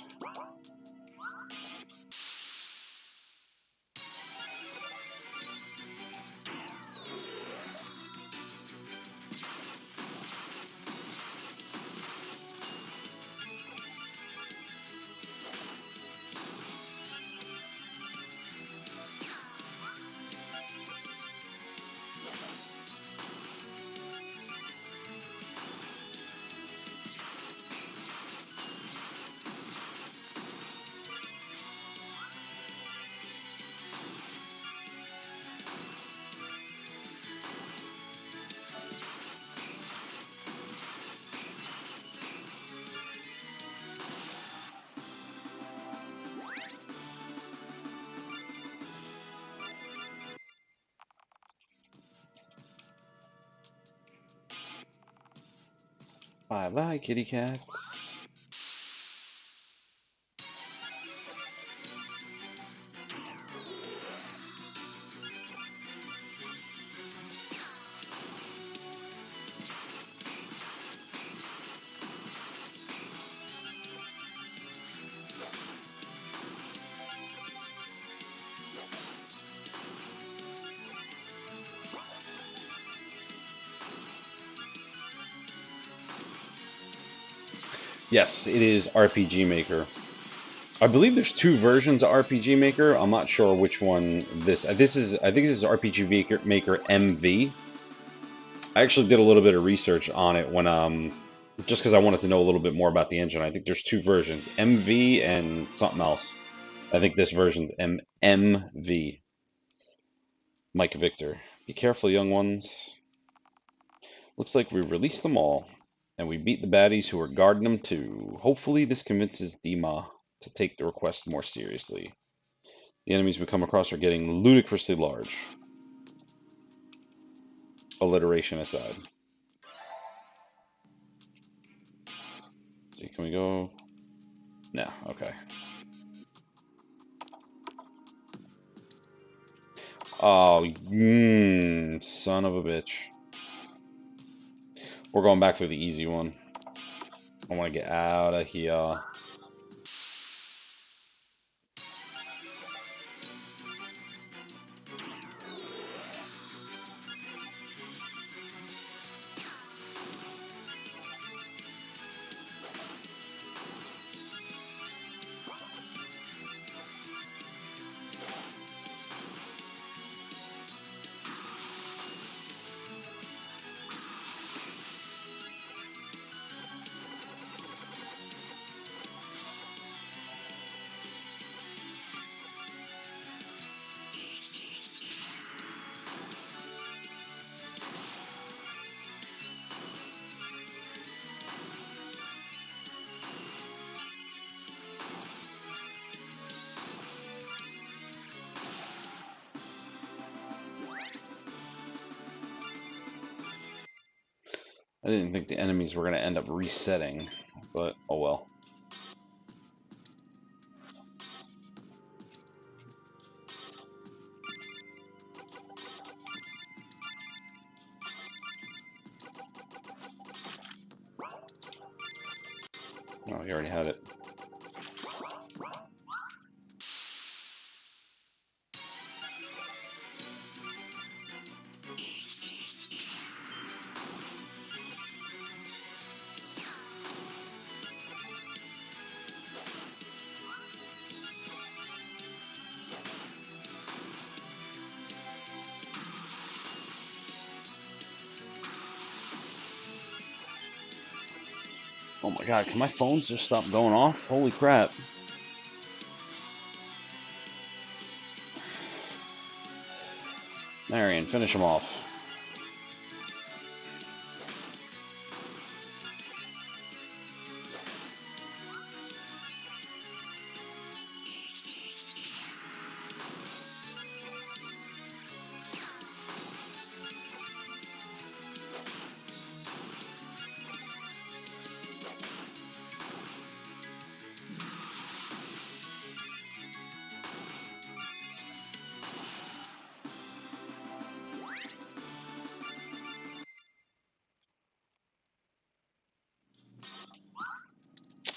Bye-bye, kitty cats. Yes, it is RPG Maker. I believe there's two versions of RPG Maker. I'm not sure which one this is. I think this is RPG Maker MV. I actually did a little bit of research on it when just because I wanted to know a little bit more about the engine. I think there's two versions, MV and something else. I think this version's MV. Mike Victor. Be careful, young ones. Looks like we released them all, and we beat the baddies who were guarding them too. Hopefully this convinces Dima to take the request more seriously. The enemies we come across are getting ludicrously large. Alliteration aside. Let's see, can we go? No, okay. Oh, son of a bitch. We're going back through the easy one. I want to get out of here. I didn't think the enemies were going to end up resetting, but oh well. Oh, you already had it. Oh my god, can my phones just stop going off? Holy crap. Marion, finish him off.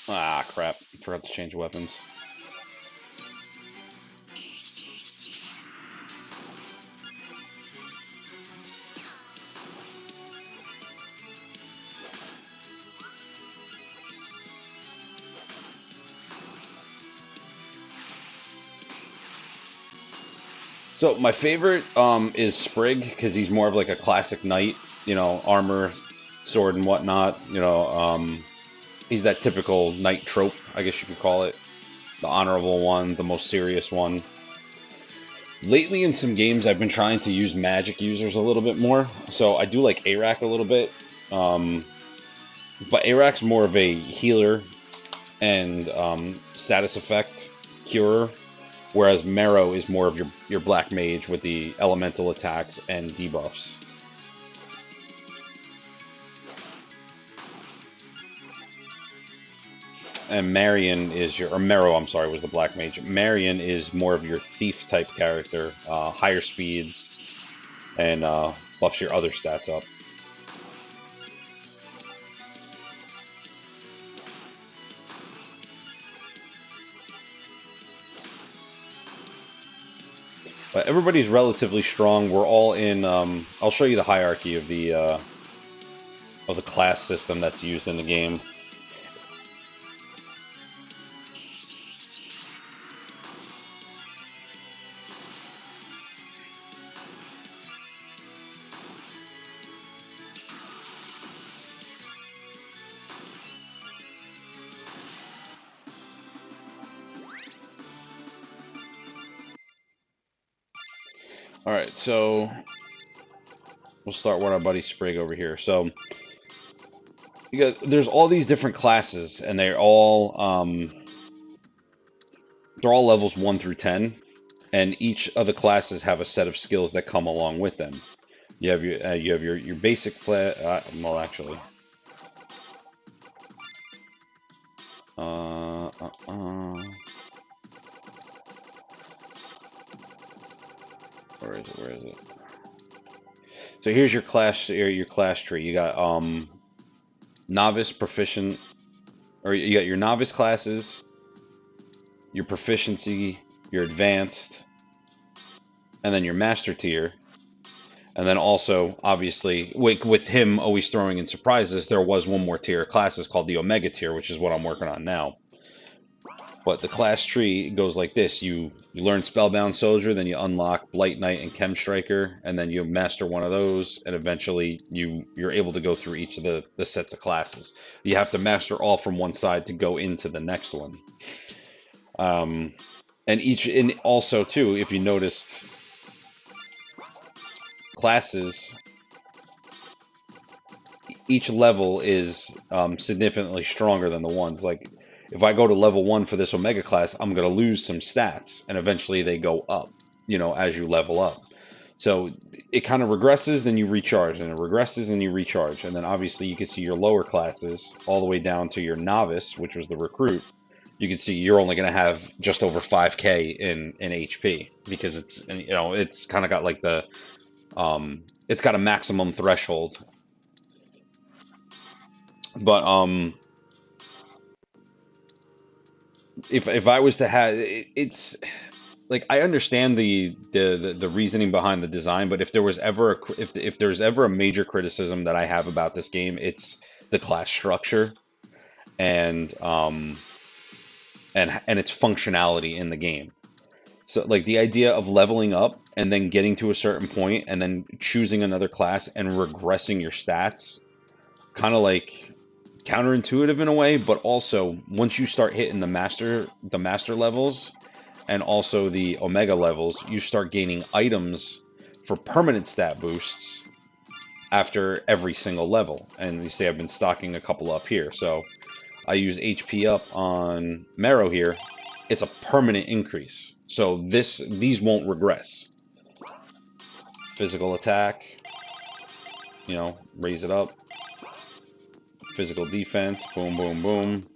Ah, crap. Forgot to change weapons. So my favorite is Sprig, because he's more of like a classic knight, you know, armor, sword, and whatnot. You know, he's that typical knight trope, I guess you could call it. The honorable one, the most serious one. Lately in some games, I've been trying to use magic users a little bit more. So I do like Arak a little bit. But Arak's more of a healer and status effect curer. Whereas Marrow is more of your black mage with the elemental attacks and debuffs. And Marion is your, or Mero, I'm sorry, was the black mage. Marion is more of your thief type character, higher speeds, and buffs your other stats up. But everybody's relatively strong. We're all in. I'll show you the hierarchy of the class system that's used in the game. All right, so we'll start with our buddy Sprig over here. So there's all these different classes, and they're all levels 1 through 10, and each of the classes have a set of skills that come along with them. You have your basic class. Well, actually, where is it? Where is it? So here's your class tree. You got novice, proficient, or you got your novice classes, your proficiency, your advanced, and then your master tier. And then also, obviously, with him always throwing in surprises, there was one more tier of classes called the Omega tier, which is what I'm working on now. But the class tree goes like this. You learn Spellbound Soldier, then you unlock Blight Knight and Chem Striker, and then you master one of those, and eventually you're able to go through each of the sets of classes. You have to master all from one side to go into the next one. And also, too, if you noticed, classes, each level is significantly stronger than the ones. Like, if I go to level 1 for this Omega class, I'm going to lose some stats, and eventually they go up, as you level up. So it kind of regresses, then you recharge, and it regresses, and you recharge. And then obviously you can see your lower classes all the way down to your novice, which was the recruit. You can see you're only going to have just over 5k in HP, because it's kind of got like the it's got a maximum threshold. But if I was to have, it's like, I understand the reasoning behind the design, but if there was ever if there's ever a major criticism that I have about this game, it's the class structure and its functionality in the game. So, like, the idea of leveling up and then getting to a certain point and then choosing another class and regressing your stats, kind of like counterintuitive in a way, but also once you start hitting the master levels and also the Omega levels, you start gaining items for permanent stat boosts after every single level. And you see I've been stocking a couple up here. So I use HP up on Marrow here. It's a permanent increase. So these won't regress. Physical attack, raise it up. Physical defense, boom, boom, boom.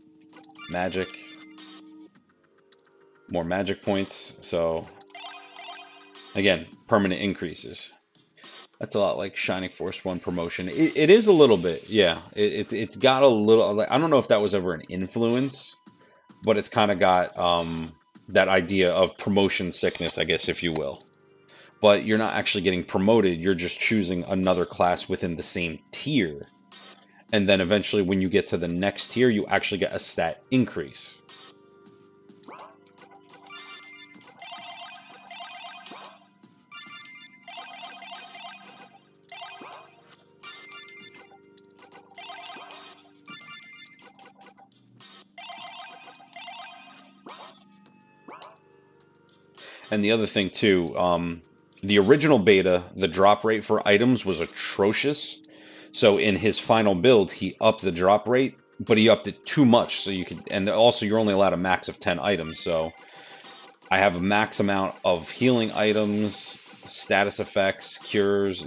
Magic, more magic points. So again, permanent increases. That's a lot like Shining Force 1 promotion. It is a little bit, yeah. It's got a little, I don't know if that was ever an influence, but it's kind of got that idea of promotion sickness, I guess, if you will. But you're not actually getting promoted, you're just choosing another class within the same tier. And then eventually when you get to the next tier, you actually get a stat increase. And the other thing too, the original beta, the drop rate for items was atrocious. So in his final build, he upped the drop rate, but he upped it too much. So you could, and also you're only allowed a max of 10 items. So I have a max amount of healing items, status effects, cures.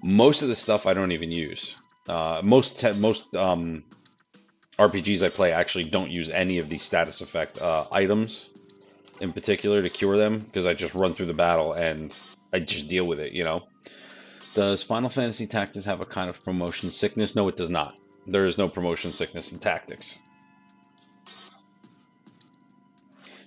Most of the stuff I don't even use. Most RPGs I play actually don't use any of these status effect items in particular to cure them, because I just run through the battle and I just deal with it, you know? Does Final Fantasy Tactics have a kind of promotion sickness? No, it does not. There is no promotion sickness in Tactics.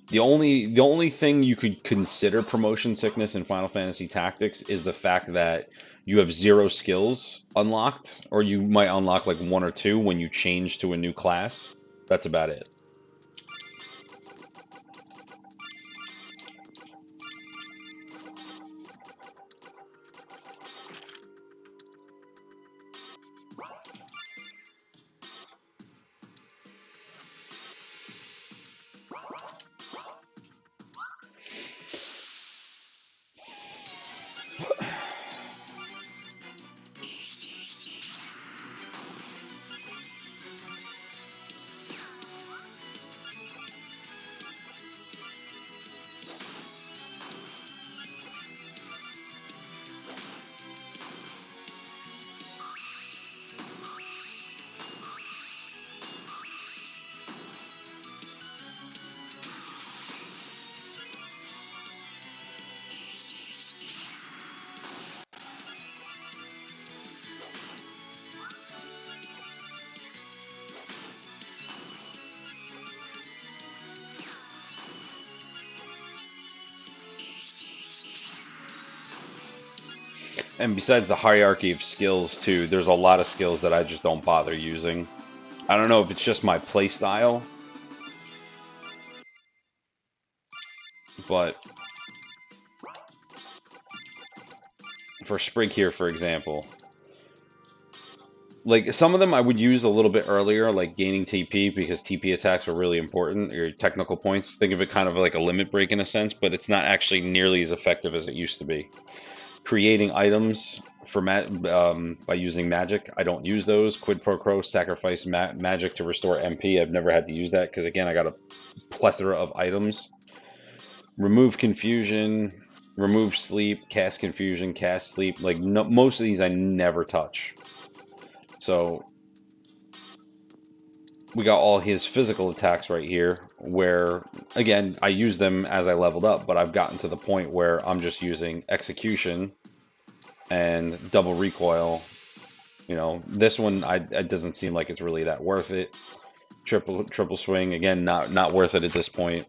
The only thing you could consider promotion sickness in Final Fantasy Tactics is the fact that you have 0 skills unlocked, or you might unlock like 1 or 2 when you change to a new class. That's about it. And besides the hierarchy of skills too, there's a lot of skills that I just don't bother using. I don't know if it's just my play style, but for Sprig here, for example, like some of them I would use a little bit earlier, like gaining TP, because TP attacks are really important, your technical points. Think of it kind of like a limit break in a sense, but it's not actually nearly as effective as it used to be. Creating items for by using magic, I don't use those. Quid pro quo, sacrifice magic to restore MP. I've never had to use that because again, I got a plethora of items. Remove confusion, remove sleep, cast confusion, cast sleep. Like most of these I never touch. So we got all his physical attacks right here, where again I use them as I leveled up, but I've gotten to the point where I'm just using execution and double recoil. You know, this one it doesn't seem like it's really that worth it. Triple swing, again, not worth it at this point.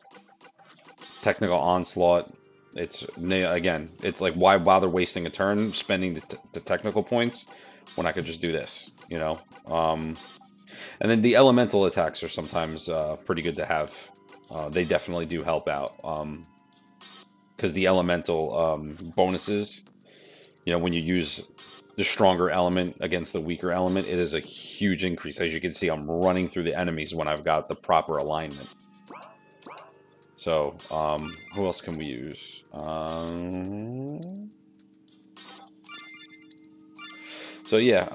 Technical onslaught, it's again, it's like, why bother wasting a turn spending the technical points when I could just do this, you know? And then the elemental attacks are sometimes pretty good to have. They definitely do help out, because the elemental bonuses, you know, when you use the stronger element against the weaker element, it is a huge increase. As you can see, I'm running through the enemies when I've got the proper alignment. So, who else can we use? So yeah,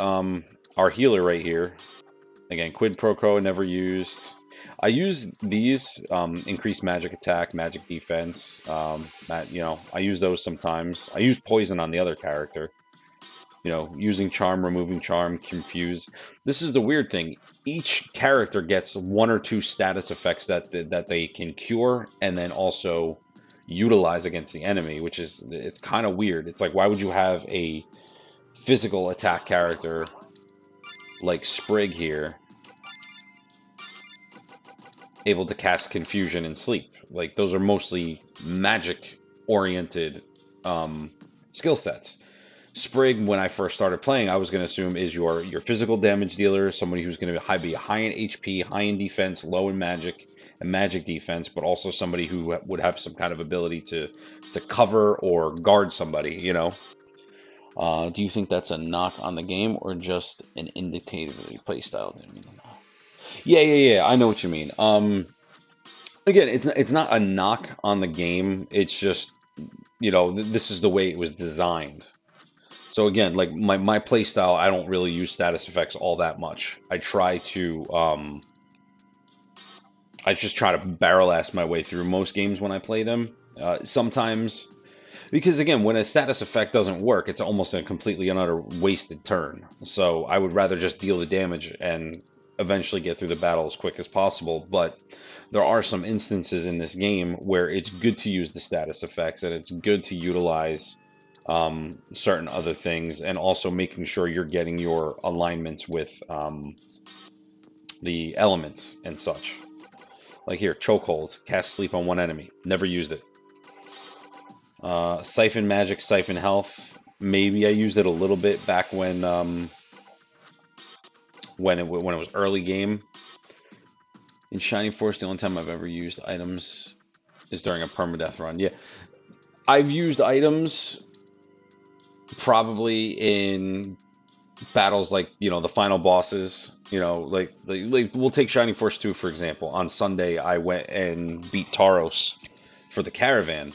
our healer right here. Again, quid pro quo, never used. I use these, increased magic attack, magic defense. You know, I use those sometimes. I use poison on the other character. You know, using charm, removing charm, confuse. This is the weird thing. Each character gets 1 or 2 status effects that they can cure and then also utilize against the enemy, which is, it's kind of weird. It's like, why would you have a physical attack character like Sprig here able to cast confusion and sleep? Like, those are mostly magic oriented skill sets. Sprig, when I first started playing, I was going to assume is your physical damage dealer, somebody who's going to be high in HP, high in defense, low in magic and magic defense, but also somebody who would have some kind of ability to cover or guard somebody, you know. Do you think that's a knock on the game or just an indicator of the playstyle? Yeah, I know what you mean. Again, it's not a knock on the game. It's just, you know, this is the way it was designed. So again, like my play style, I don't really use status effects all that much. I try to, I just try to barrel ass my way through most games when I play them. Sometimes, because again, when a status effect doesn't work, it's almost a completely and utter wasted turn. So I would rather just deal the damage and eventually get through the battle as quick as possible. But there are some instances in this game where it's good to use the status effects and it's good to utilize certain other things, and also making sure you're getting your alignments with the elements and such. Like here, chokehold, cast sleep on one enemy. Never used it. Siphon magic, siphon health. Maybe I used it a little bit back when it was early game. In Shining Force, the only time I've ever used items is during a permadeath run. Yeah, I've used items probably in battles like, the final bosses. Like we'll take Shining Force 2 for example. On Sunday, I went and beat Taros for the caravan.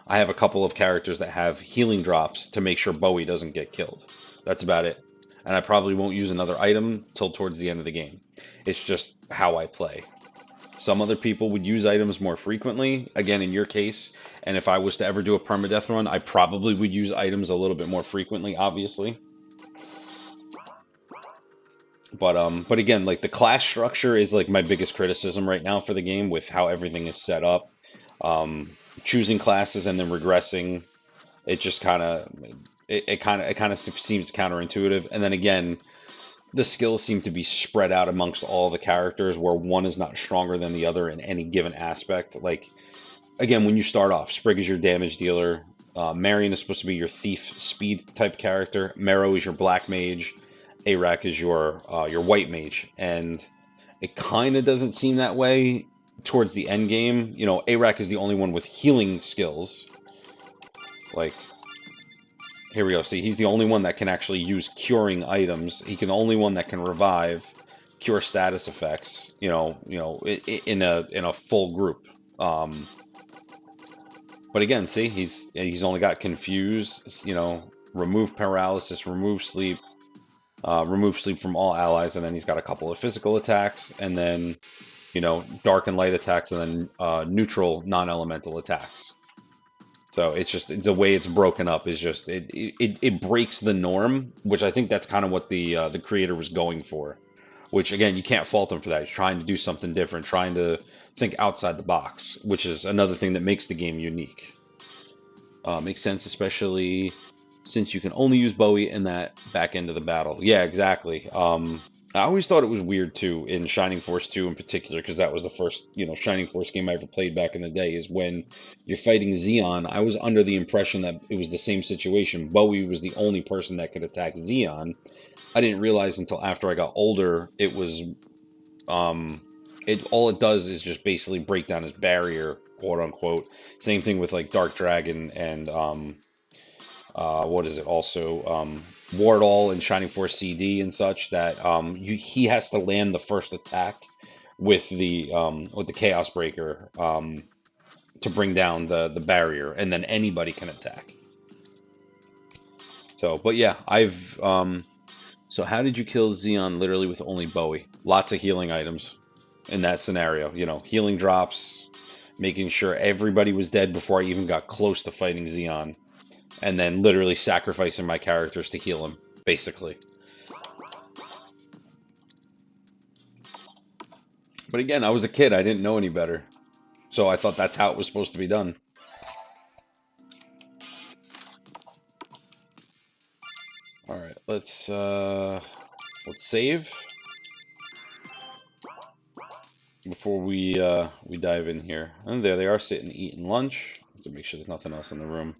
I have a couple of characters that have healing drops to make sure Bowie doesn't get killed. That's about it. And I probably won't use another item till towards the end of the game. It's just how I play. Some other people would use items more frequently, again, in your case. And if I was to ever do a permadeath run, I probably would use items a little bit more frequently, obviously. But again, like the class structure is like my biggest criticism right now for the game with how everything is set up. Choosing classes and then regressing, it just it kind of seems counterintuitive. And then again, the skills seem to be spread out amongst all the characters, where one is not stronger than the other in any given aspect. Like again, when you start off, Sprig is your damage dealer. Marion is supposed to be your thief speed type character. Marrow is your black mage. Arak is your white mage, and it kind of doesn't seem that way towards the end game. Arak is the only one with healing skills. Like here we go. See, he's the only one that can actually use curing items. He can only one that can revive, cure status effects. In a full group. But again, see, he's only got confuse. Remove paralysis, remove sleep from all allies, and then he's got a couple of physical attacks, and then dark and light attacks, and then neutral non-elemental attacks. So it's just the way it's broken up is just it breaks the norm, which I think that's kind of what the creator was going for. Which again, you can't fault him for that. He's trying to do something different, trying to think outside the box, which is another thing that makes the game unique. Makes sense, especially since you can only use Bowie in that back end of the battle. Yeah, exactly. I always thought it was weird too in Shining Force 2 in particular, because that was the first, Shining Force game I ever played back in the day, is when you're fighting Xeon. I was under the impression that it was the same situation. Bowie was the only person that could attack Xeon. I didn't realize until after I got older it was all it does is just basically break down his barrier, quote unquote. Same thing with like Dark Dragon and what is it also, Ward All and Shining Force CD and such, that he has to land the first attack with the Chaos Breaker to bring down the barrier, and then anybody can attack. So, but yeah, so how did you kill Xeon literally with only Bowie? Lots of healing items in that scenario. Healing drops, making sure everybody was dead before I even got close to fighting Xeon, and then literally sacrificing my characters to heal him, basically. But again, I was a kid. I didn't know any better. So I thought that's how it was supposed to be done. Alright, let's save before we dive in here. And there they are, sitting eating lunch. Let's make sure there's nothing else in the room.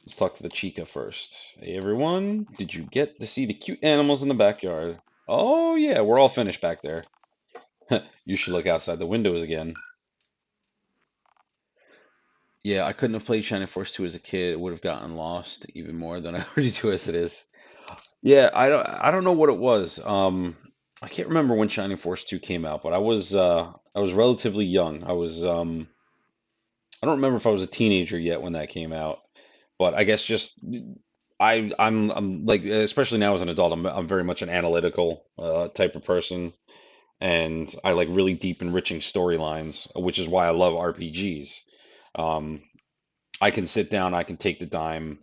Let's talk to the Chica first. Hey everyone, did you get to see the cute animals in the backyard? Oh yeah, we're all finished back there. You should look outside the windows again. Yeah, I couldn't have played Shining Force 2 as a kid. It would have gotten lost even more than I already do as it is. Yeah, I don't know what it was. I can't remember when Shining Force 2 came out, but I was relatively young. I don't remember if I was a teenager yet when that came out, but I guess just I'm like, especially now as an adult, I'm very much an analytical type of person, and I like really deep enriching storylines, which is why I love RPGs. Um, I can sit down, I can take the time,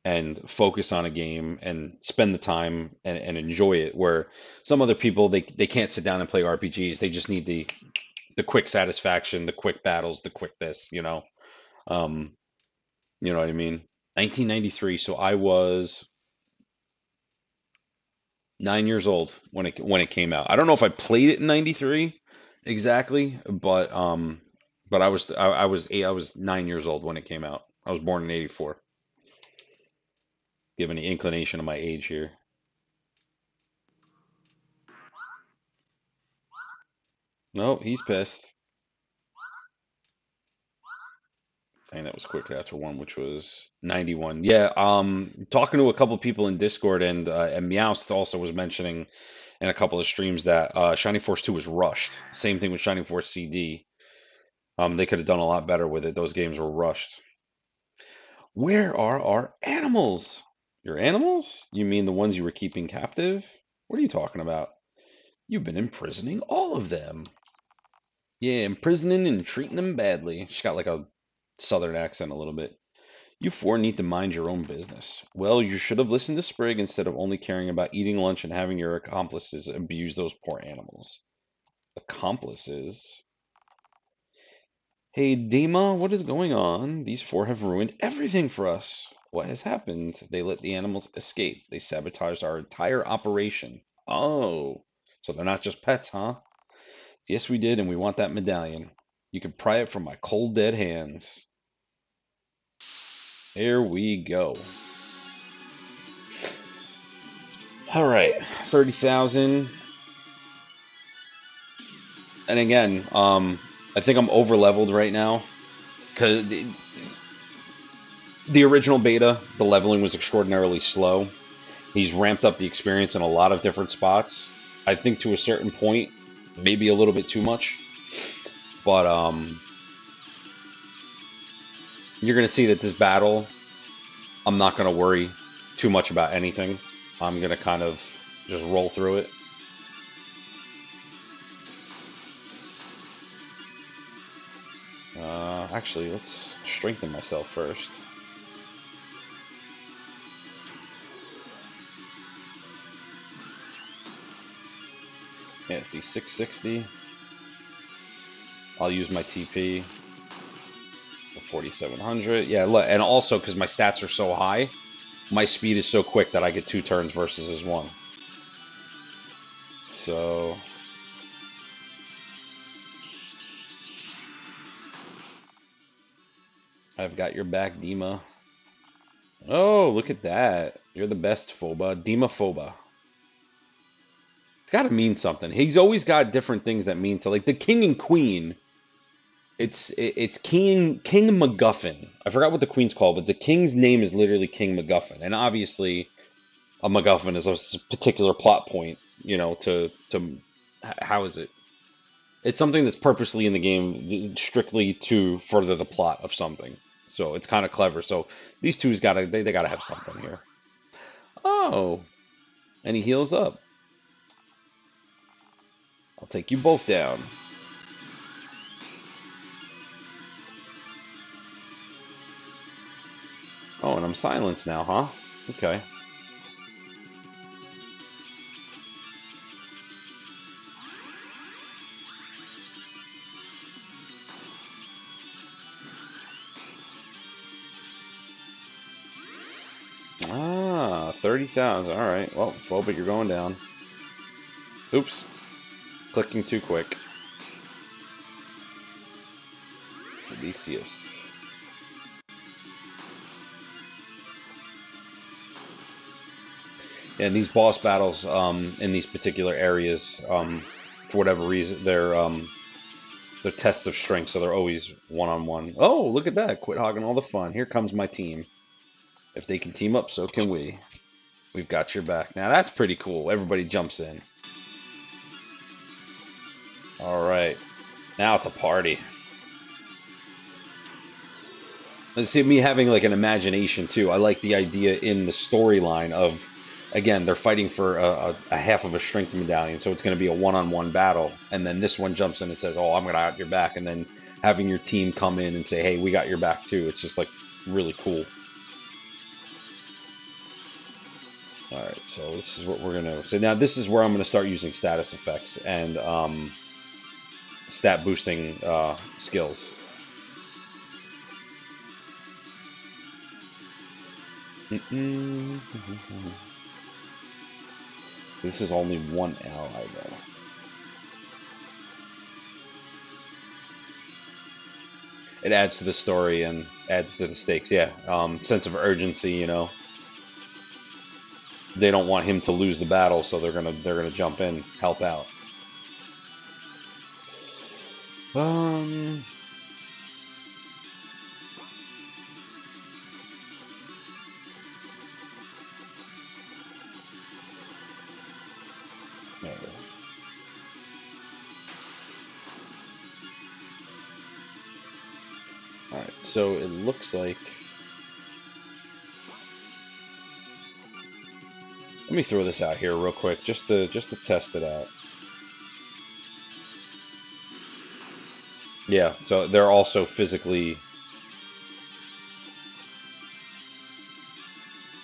and focus on a game and spend the time and enjoy it. Where some other people they can't sit down and play RPGs. They just need the quick satisfaction, the quick battles, the quick this, you know. Um, you know what I mean? 1993, so I was 9 years old when it came out. I don't know if I played it in '93 exactly, but I was 9 years old when it came out. I was born in '84. Give any inclination of my age here. No, he's pissed. Dang, that was quick after one, which was 91. Yeah, talking to a couple people in Discord and Meowst also was mentioning in a couple of streams that Shining Force 2 was rushed. Same thing with Shining Force CD. They could have done a lot better with it. Those games were rushed. Where are our animals? Your animals? You mean the ones you were keeping captive? What are you talking about? You've been imprisoning all of them. Yeah, imprisoning and treating them badly. She's got like a southern accent a little bit. You four need to mind your own business. Well, you should have listened to Sprig instead of only caring about eating lunch and having your accomplices abuse those poor animals. Accomplices? Hey, Dima, what is going on? These four have ruined everything for us. What has happened? They let the animals escape. They sabotaged our entire operation. Oh, so they're not just pets, huh? Yes, we did, and we want that medallion. You can pry it from my cold, dead hands. Here we go. All right, 30,000. And again, I think I'm over leveled right now because the original beta, the leveling was extraordinarily slow. He's ramped up the experience in a lot of different spots. I think to a certain point, maybe a little bit too much. But you're gonna see that this battle, I'm not gonna worry too much about anything. I'm gonna kind of just roll through it. Actually, let's strengthen myself first. Yeah, see, 660. I'll use my TP for 4,700. Yeah, look, and also because my stats are so high, my speed is so quick that I get 2 turns versus his 1. So I've got your back, Dima. Oh, look at that. You're the best, Phoba. Dima Phoba. It's got to mean something. He's always got different things that mean so. Like the king and queen, it's King MacGuffin. I forgot what the queen's called, but the king's name is literally King MacGuffin. And obviously, a MacGuffin is a particular plot point, you know, how is it? It's something that's purposely in the game strictly to further the plot of something. So it's kind of clever. So these two's they gotta have something here. Oh, and he heals up. I'll take you both down. Oh, and I'm silenced now, huh? Okay. Ah, 30,000. All right. Well, but you're going down. Oops. Clicking too quick. Odysseus. And these boss battles in these particular areas, for whatever reason, they're tests of strength, so they're always one-on-one. Oh, look at that. Quit hogging all the fun. Here comes my team. If they can team up, so can we. We've got your back. Now, that's pretty cool. Everybody jumps in. All right. Now it's a party. Let's see, me having like an imagination, too. I like the idea in the storyline of, again, they're fighting for a half of a strength medallion, so it's going to be a one-on-one battle. And then this one jumps in and says, oh, I'm going to have your back. And then having your team come in and say, hey, we got your back, too. It's just like really cool. Alright, so this is what we're gonna... So now this is where I'm gonna start using status effects and stat boosting skills. This is only one ally though. It adds to the story and adds to the stakes. Yeah, sense of urgency. You know, they don't want him to lose the battle, so they're gonna jump in, help out. There we go. All right, so it looks like. Let me throw this out here real quick, just to test it out. Yeah, so they're also physically.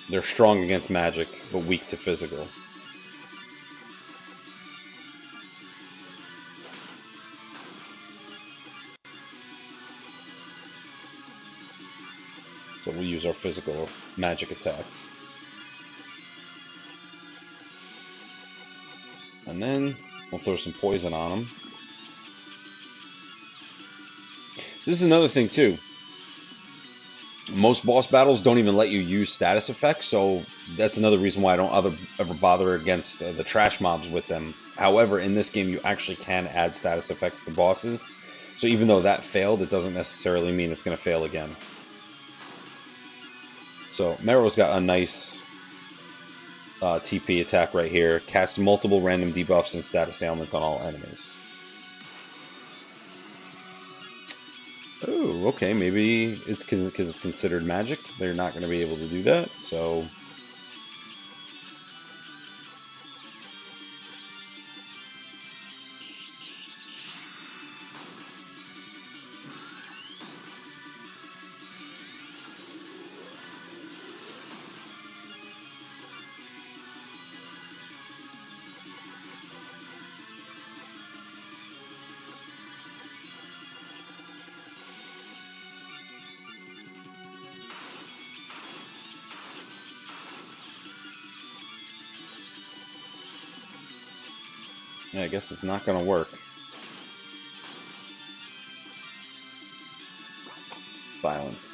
They're strong against magic, but weak to physical. So we'll use our physical magic attacks. And then we'll throw some poison on them. This is another thing too. Most boss battles don't even let you use status effects, so that's another reason why I don't ever bother against the trash mobs with them. However, in this game, you actually can add status effects to bosses. So even though that failed, it doesn't necessarily mean it's going to fail again. So Mero's got a nice TP attack right here. Casts multiple random debuffs and status ailments on all enemies. Oh, okay, maybe it's because it's considered magic. They're not going to be able to do that, so... Yeah, I guess it's not going to work. Violence.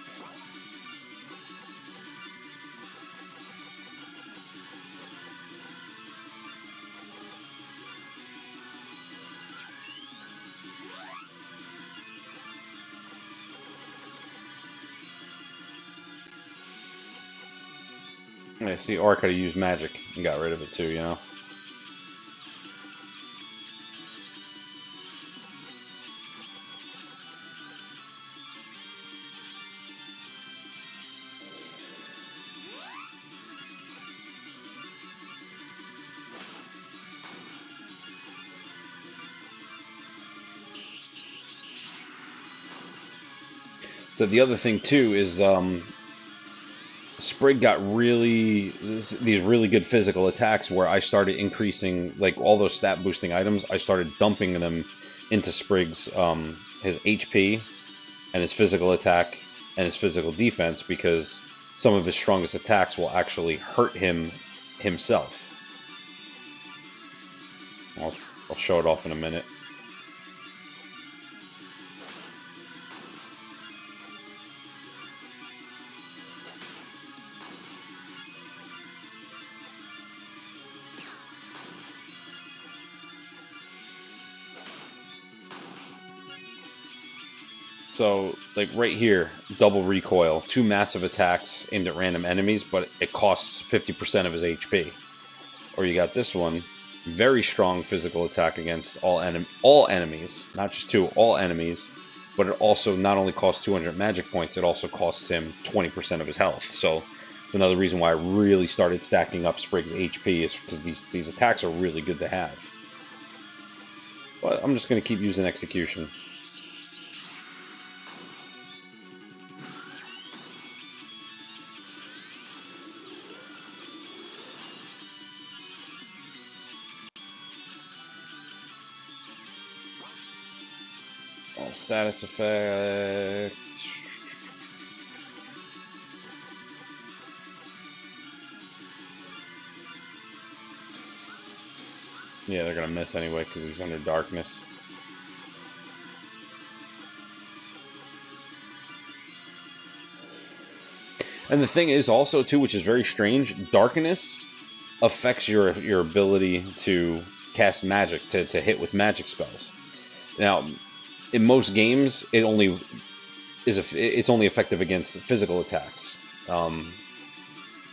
Yeah, see, or I could have used magic and got rid of it too, you know? So the other thing too is Sprig got these really good physical attacks where I started increasing, like, all those stat boosting items. I started dumping them into Sprig's his HP and his physical attack and his physical defense, because some of his strongest attacks will actually hurt him himself. I'll show it off in a minute. So, like right here, double recoil, 2 massive attacks aimed at random enemies, but it costs 50% of his HP. Or you got this one, very strong physical attack against all enemies, not just 2, all enemies, but it also not only costs 200 magic points, it also costs him 20% of his health. So it's another reason why I really started stacking up Sprig's HP, is because these attacks are really good to have. But I'm just going to keep using Execution. All status effect. Yeah, they're gonna miss anyway because he's under darkness. And the thing is also too, which is very strange, darkness affects your ability to cast magic, to hit with magic spells. Now, in most games, it's only effective against physical attacks.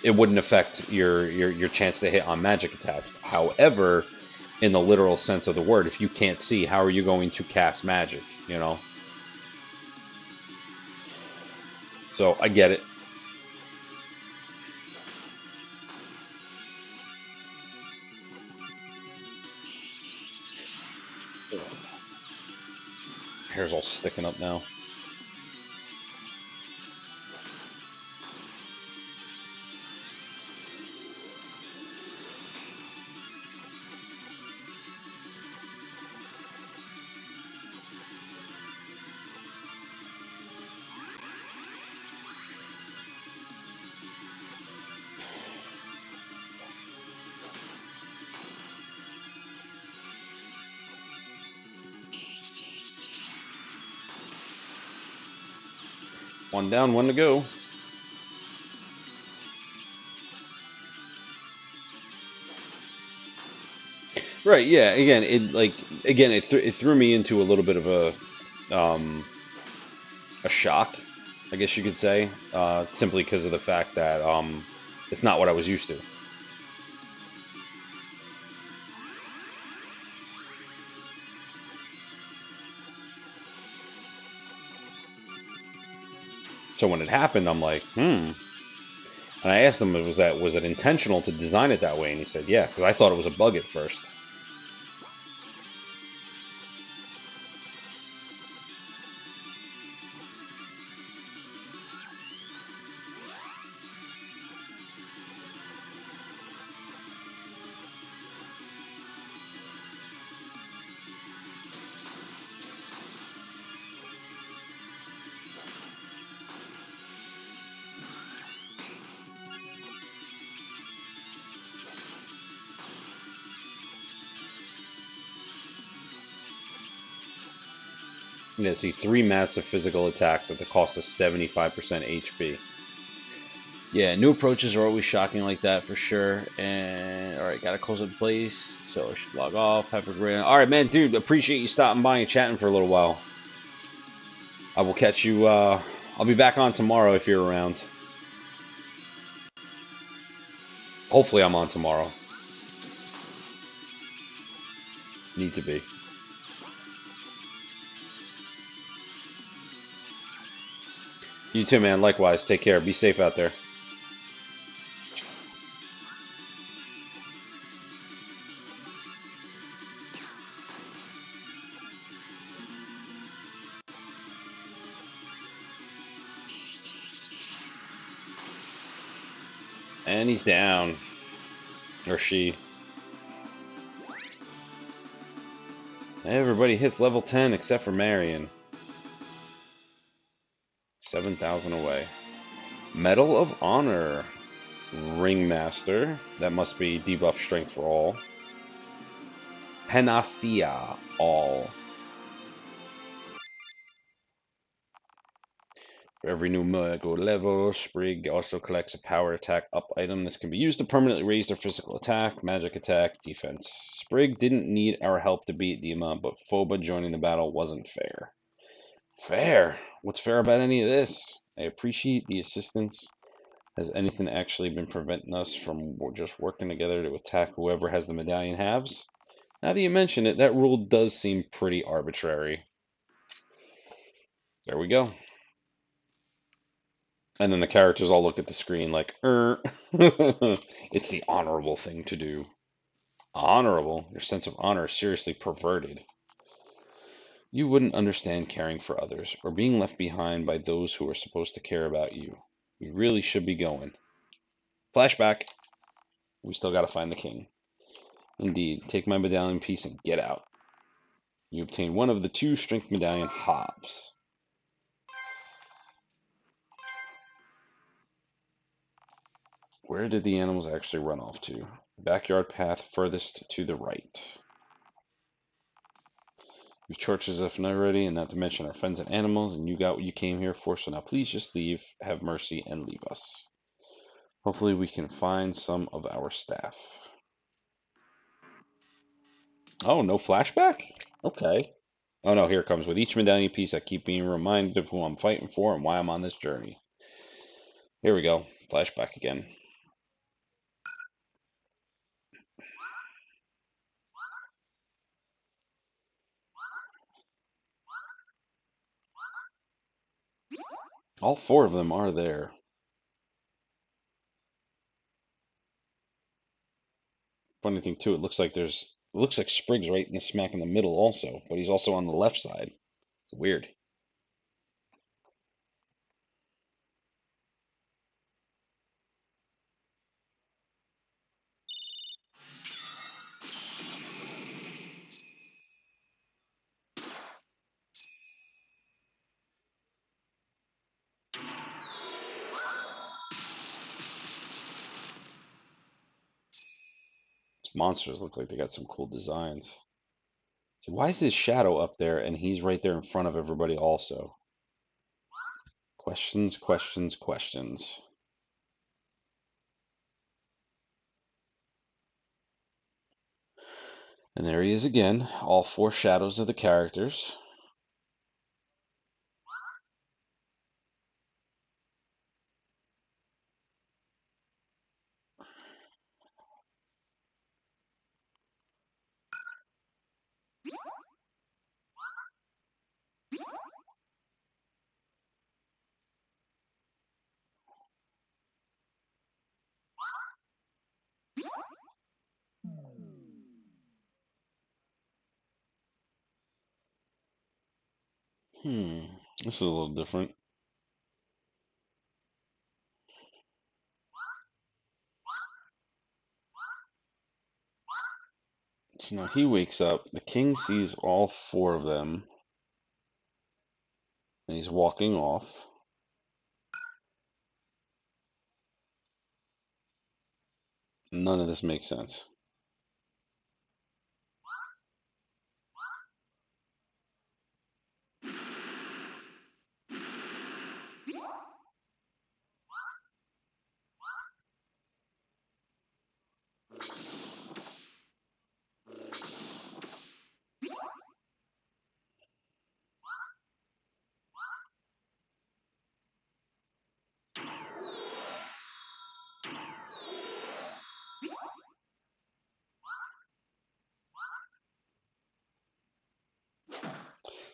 It wouldn't affect your chance to hit on magic attacks. However, in the literal sense of the word, if you can't see, how are you going to cast magic? You know. So I get it. Hair's all sticking up now. One down, one to go. Right, yeah. It threw me into a little bit of a shock, I guess you could say, simply because of the fact that it's not what I was used to. So when it happened, I'm like, hmm. And I asked him, was it intentional to design it that way? And he said, yeah, because I thought it was a bug at first. Yeah, see, 3 massive physical attacks at the cost of 75% HP. Yeah, new approaches are always shocking like that for sure. And alright, gotta close up place. So I should log off. Have a great. Alright, man, dude, appreciate you stopping by and chatting for a little while. I will catch you. I'll be back on tomorrow if you're around. Hopefully, I'm on tomorrow. Need to be. You too, man. Likewise. Take care. Be safe out there. And he's down. Or she. Everybody hits level 10 except for Marion. 7,000 away. Medal of Honor. Ringmaster. That must be debuff strength for all. Panacea. All. For every new Mango level, Sprig also collects a power attack up item. This can be used to permanently raise their physical attack, magic attack, defense. Sprig didn't need our help to beat the amount, but Phoba joining the battle wasn't fair. Fair? What's fair about any of this? I appreciate the assistance. Has anything actually been preventing us from just working together to attack whoever has the medallion halves? Now that you mention it, that rule does seem pretty arbitrary. There we go. And then the characters all look at the screen like, It's the honorable thing to do. Honorable? Your sense of honor is seriously perverted. You wouldn't understand caring for others, or being left behind by those who are supposed to care about you. You really should be going. Flashback. We still gotta find the king. Indeed, take my medallion piece and get out. You obtain one of the 2 strength medallion hops. Where did the animals actually run off to? Backyard path furthest to the right. We've tortured as if not ready, and not to mention our friends and animals, and you got what you came here for, so now please just leave, have mercy, and leave us. Hopefully we can find some of our staff. Oh, no flashback? Okay. Oh no, here it comes. With each medallion piece, I keep being reminded of who I'm fighting for and why I'm on this journey. Here we go. Flashback again. All 4 of them are there. Funny thing too, it looks like Sprig's right in the smack in the middle also, but he's also on the left side. It's weird. These monsters look like they got some cool designs. So why is his shadow up there and he's right there in front of everybody also? Questions, questions, questions. And there he is again, all 4 shadows of the characters. This is a little different. So now he wakes up, the king sees all 4 of them, and he's walking off. None of this makes sense.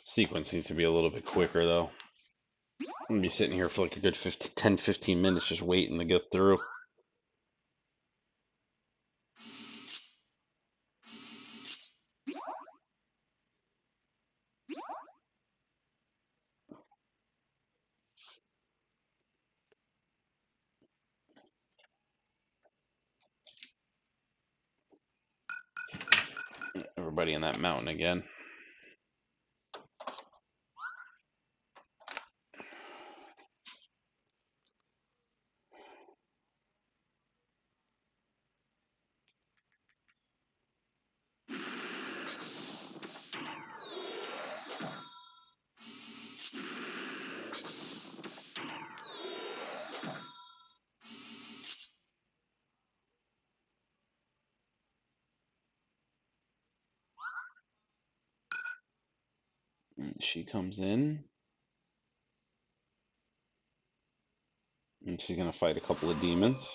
Sequence needs to be a little bit quicker though. I'm gonna be sitting here for like a good 10-15 minutes just waiting to get through. Everybody in that mountain again. And she comes in. And she's gonna fight a couple of demons.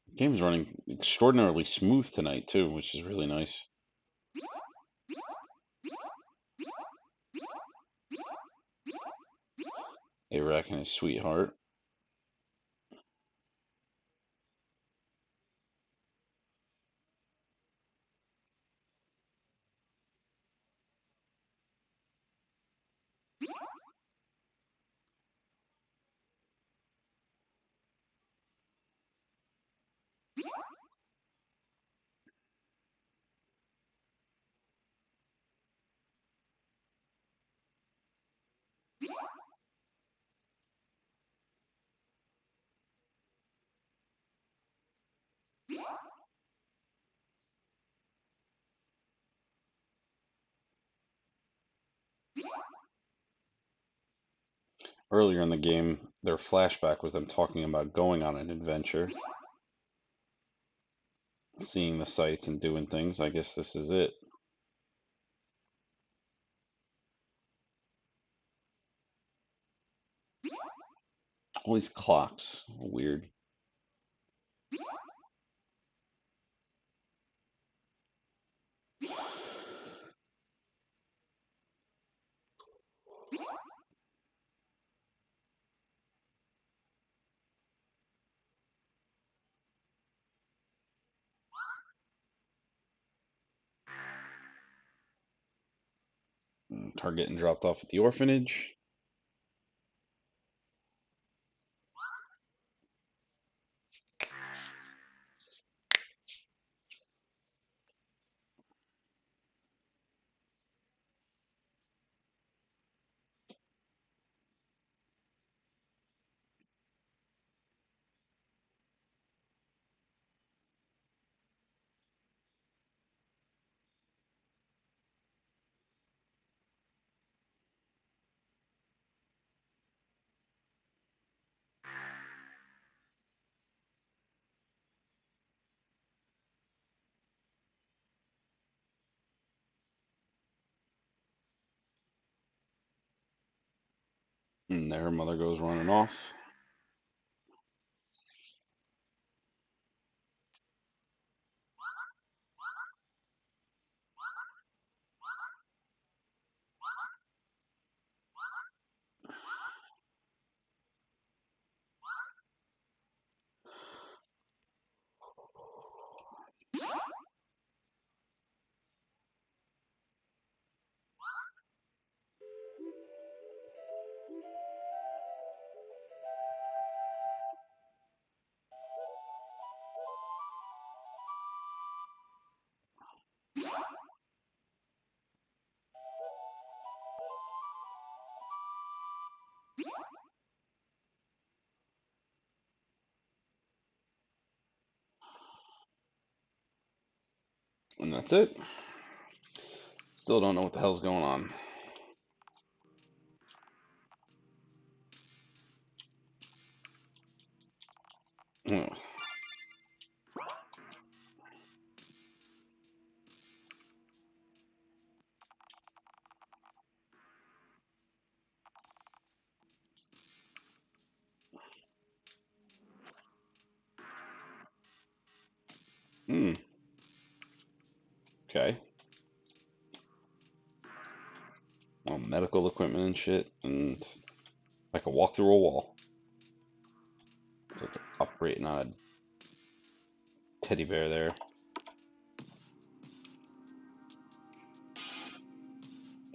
The game's running extraordinarily smooth tonight too, which is really nice. Iraq and his sweetheart. Earlier in the game, their flashback was them talking about going on an adventure, seeing the sights and doing things. I guess this is it. All these clocks. Weird. Target getting dropped off at the orphanage. And their mother goes running off. And that's it. Still don't know what the hell's going on. Oh. Hmm. Okay. All medical equipment and shit, and I can walk through a wall. It's like operating on a teddy bear there.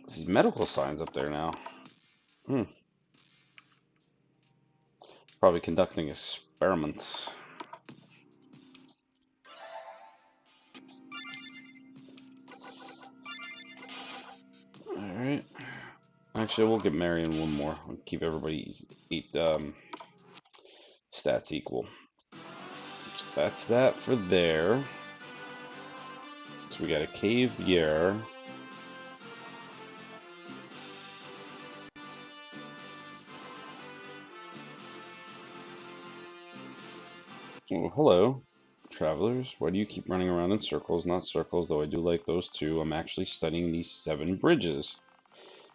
These medical signs up there now. Hmm. Probably conducting experiments. Alright. Actually, we'll get Marion one more. We'll keep everybody's stats equal. So that's that for there. So we got a cave here. Oh, hello, travelers. Why do you keep running around in circles? Not circles, though I do like those too. I'm actually studying these 7 bridges.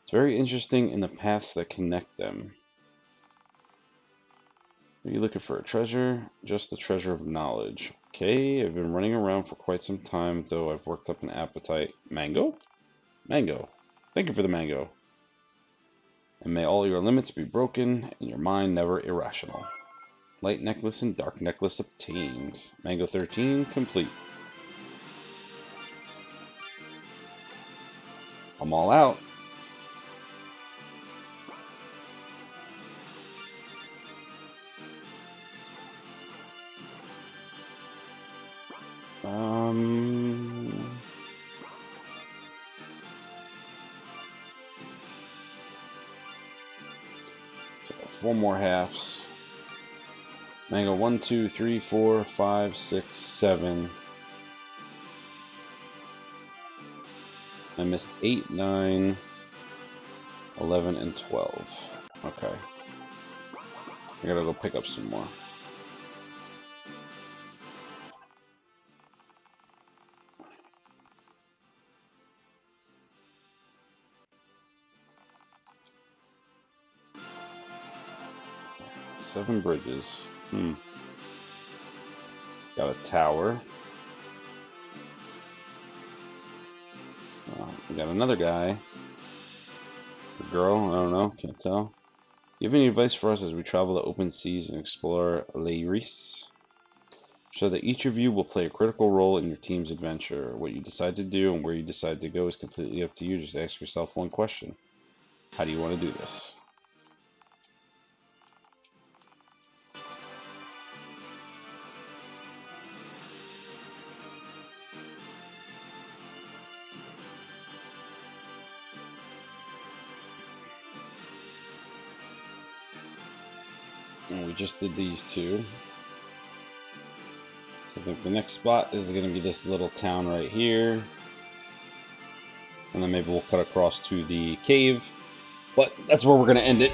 It's very interesting in the paths that connect them. Are you looking for a treasure? Just the treasure of knowledge. Okay, I've been running around for quite some time, though I've worked up an appetite. Mango? Mango. Thank you for the mango. And may all your limits be broken, and your mind never irrational. Light necklace and dark necklace obtained. Mango 13 complete. I'm all out. So 4 more halves. Mango 1, 2, 3, 4, 5, 6, 7. I missed 8, 9, 11, and 12. Okay. I gotta go pick up some more. Seven bridges. Got a tower. We got another guy. A girl, I don't know, can't tell. Do you have any advice for us as we travel the open seas and explore Leiris? So that each of you will play a critical role in your team's adventure. What you decide to do and where you decide to go is completely up to you. Just ask yourself one question. How do you want to do this? And we just did these two. So I think the next spot is going to be this little town right here. And then maybe we'll cut across to the cave. But that's where we're going to end it.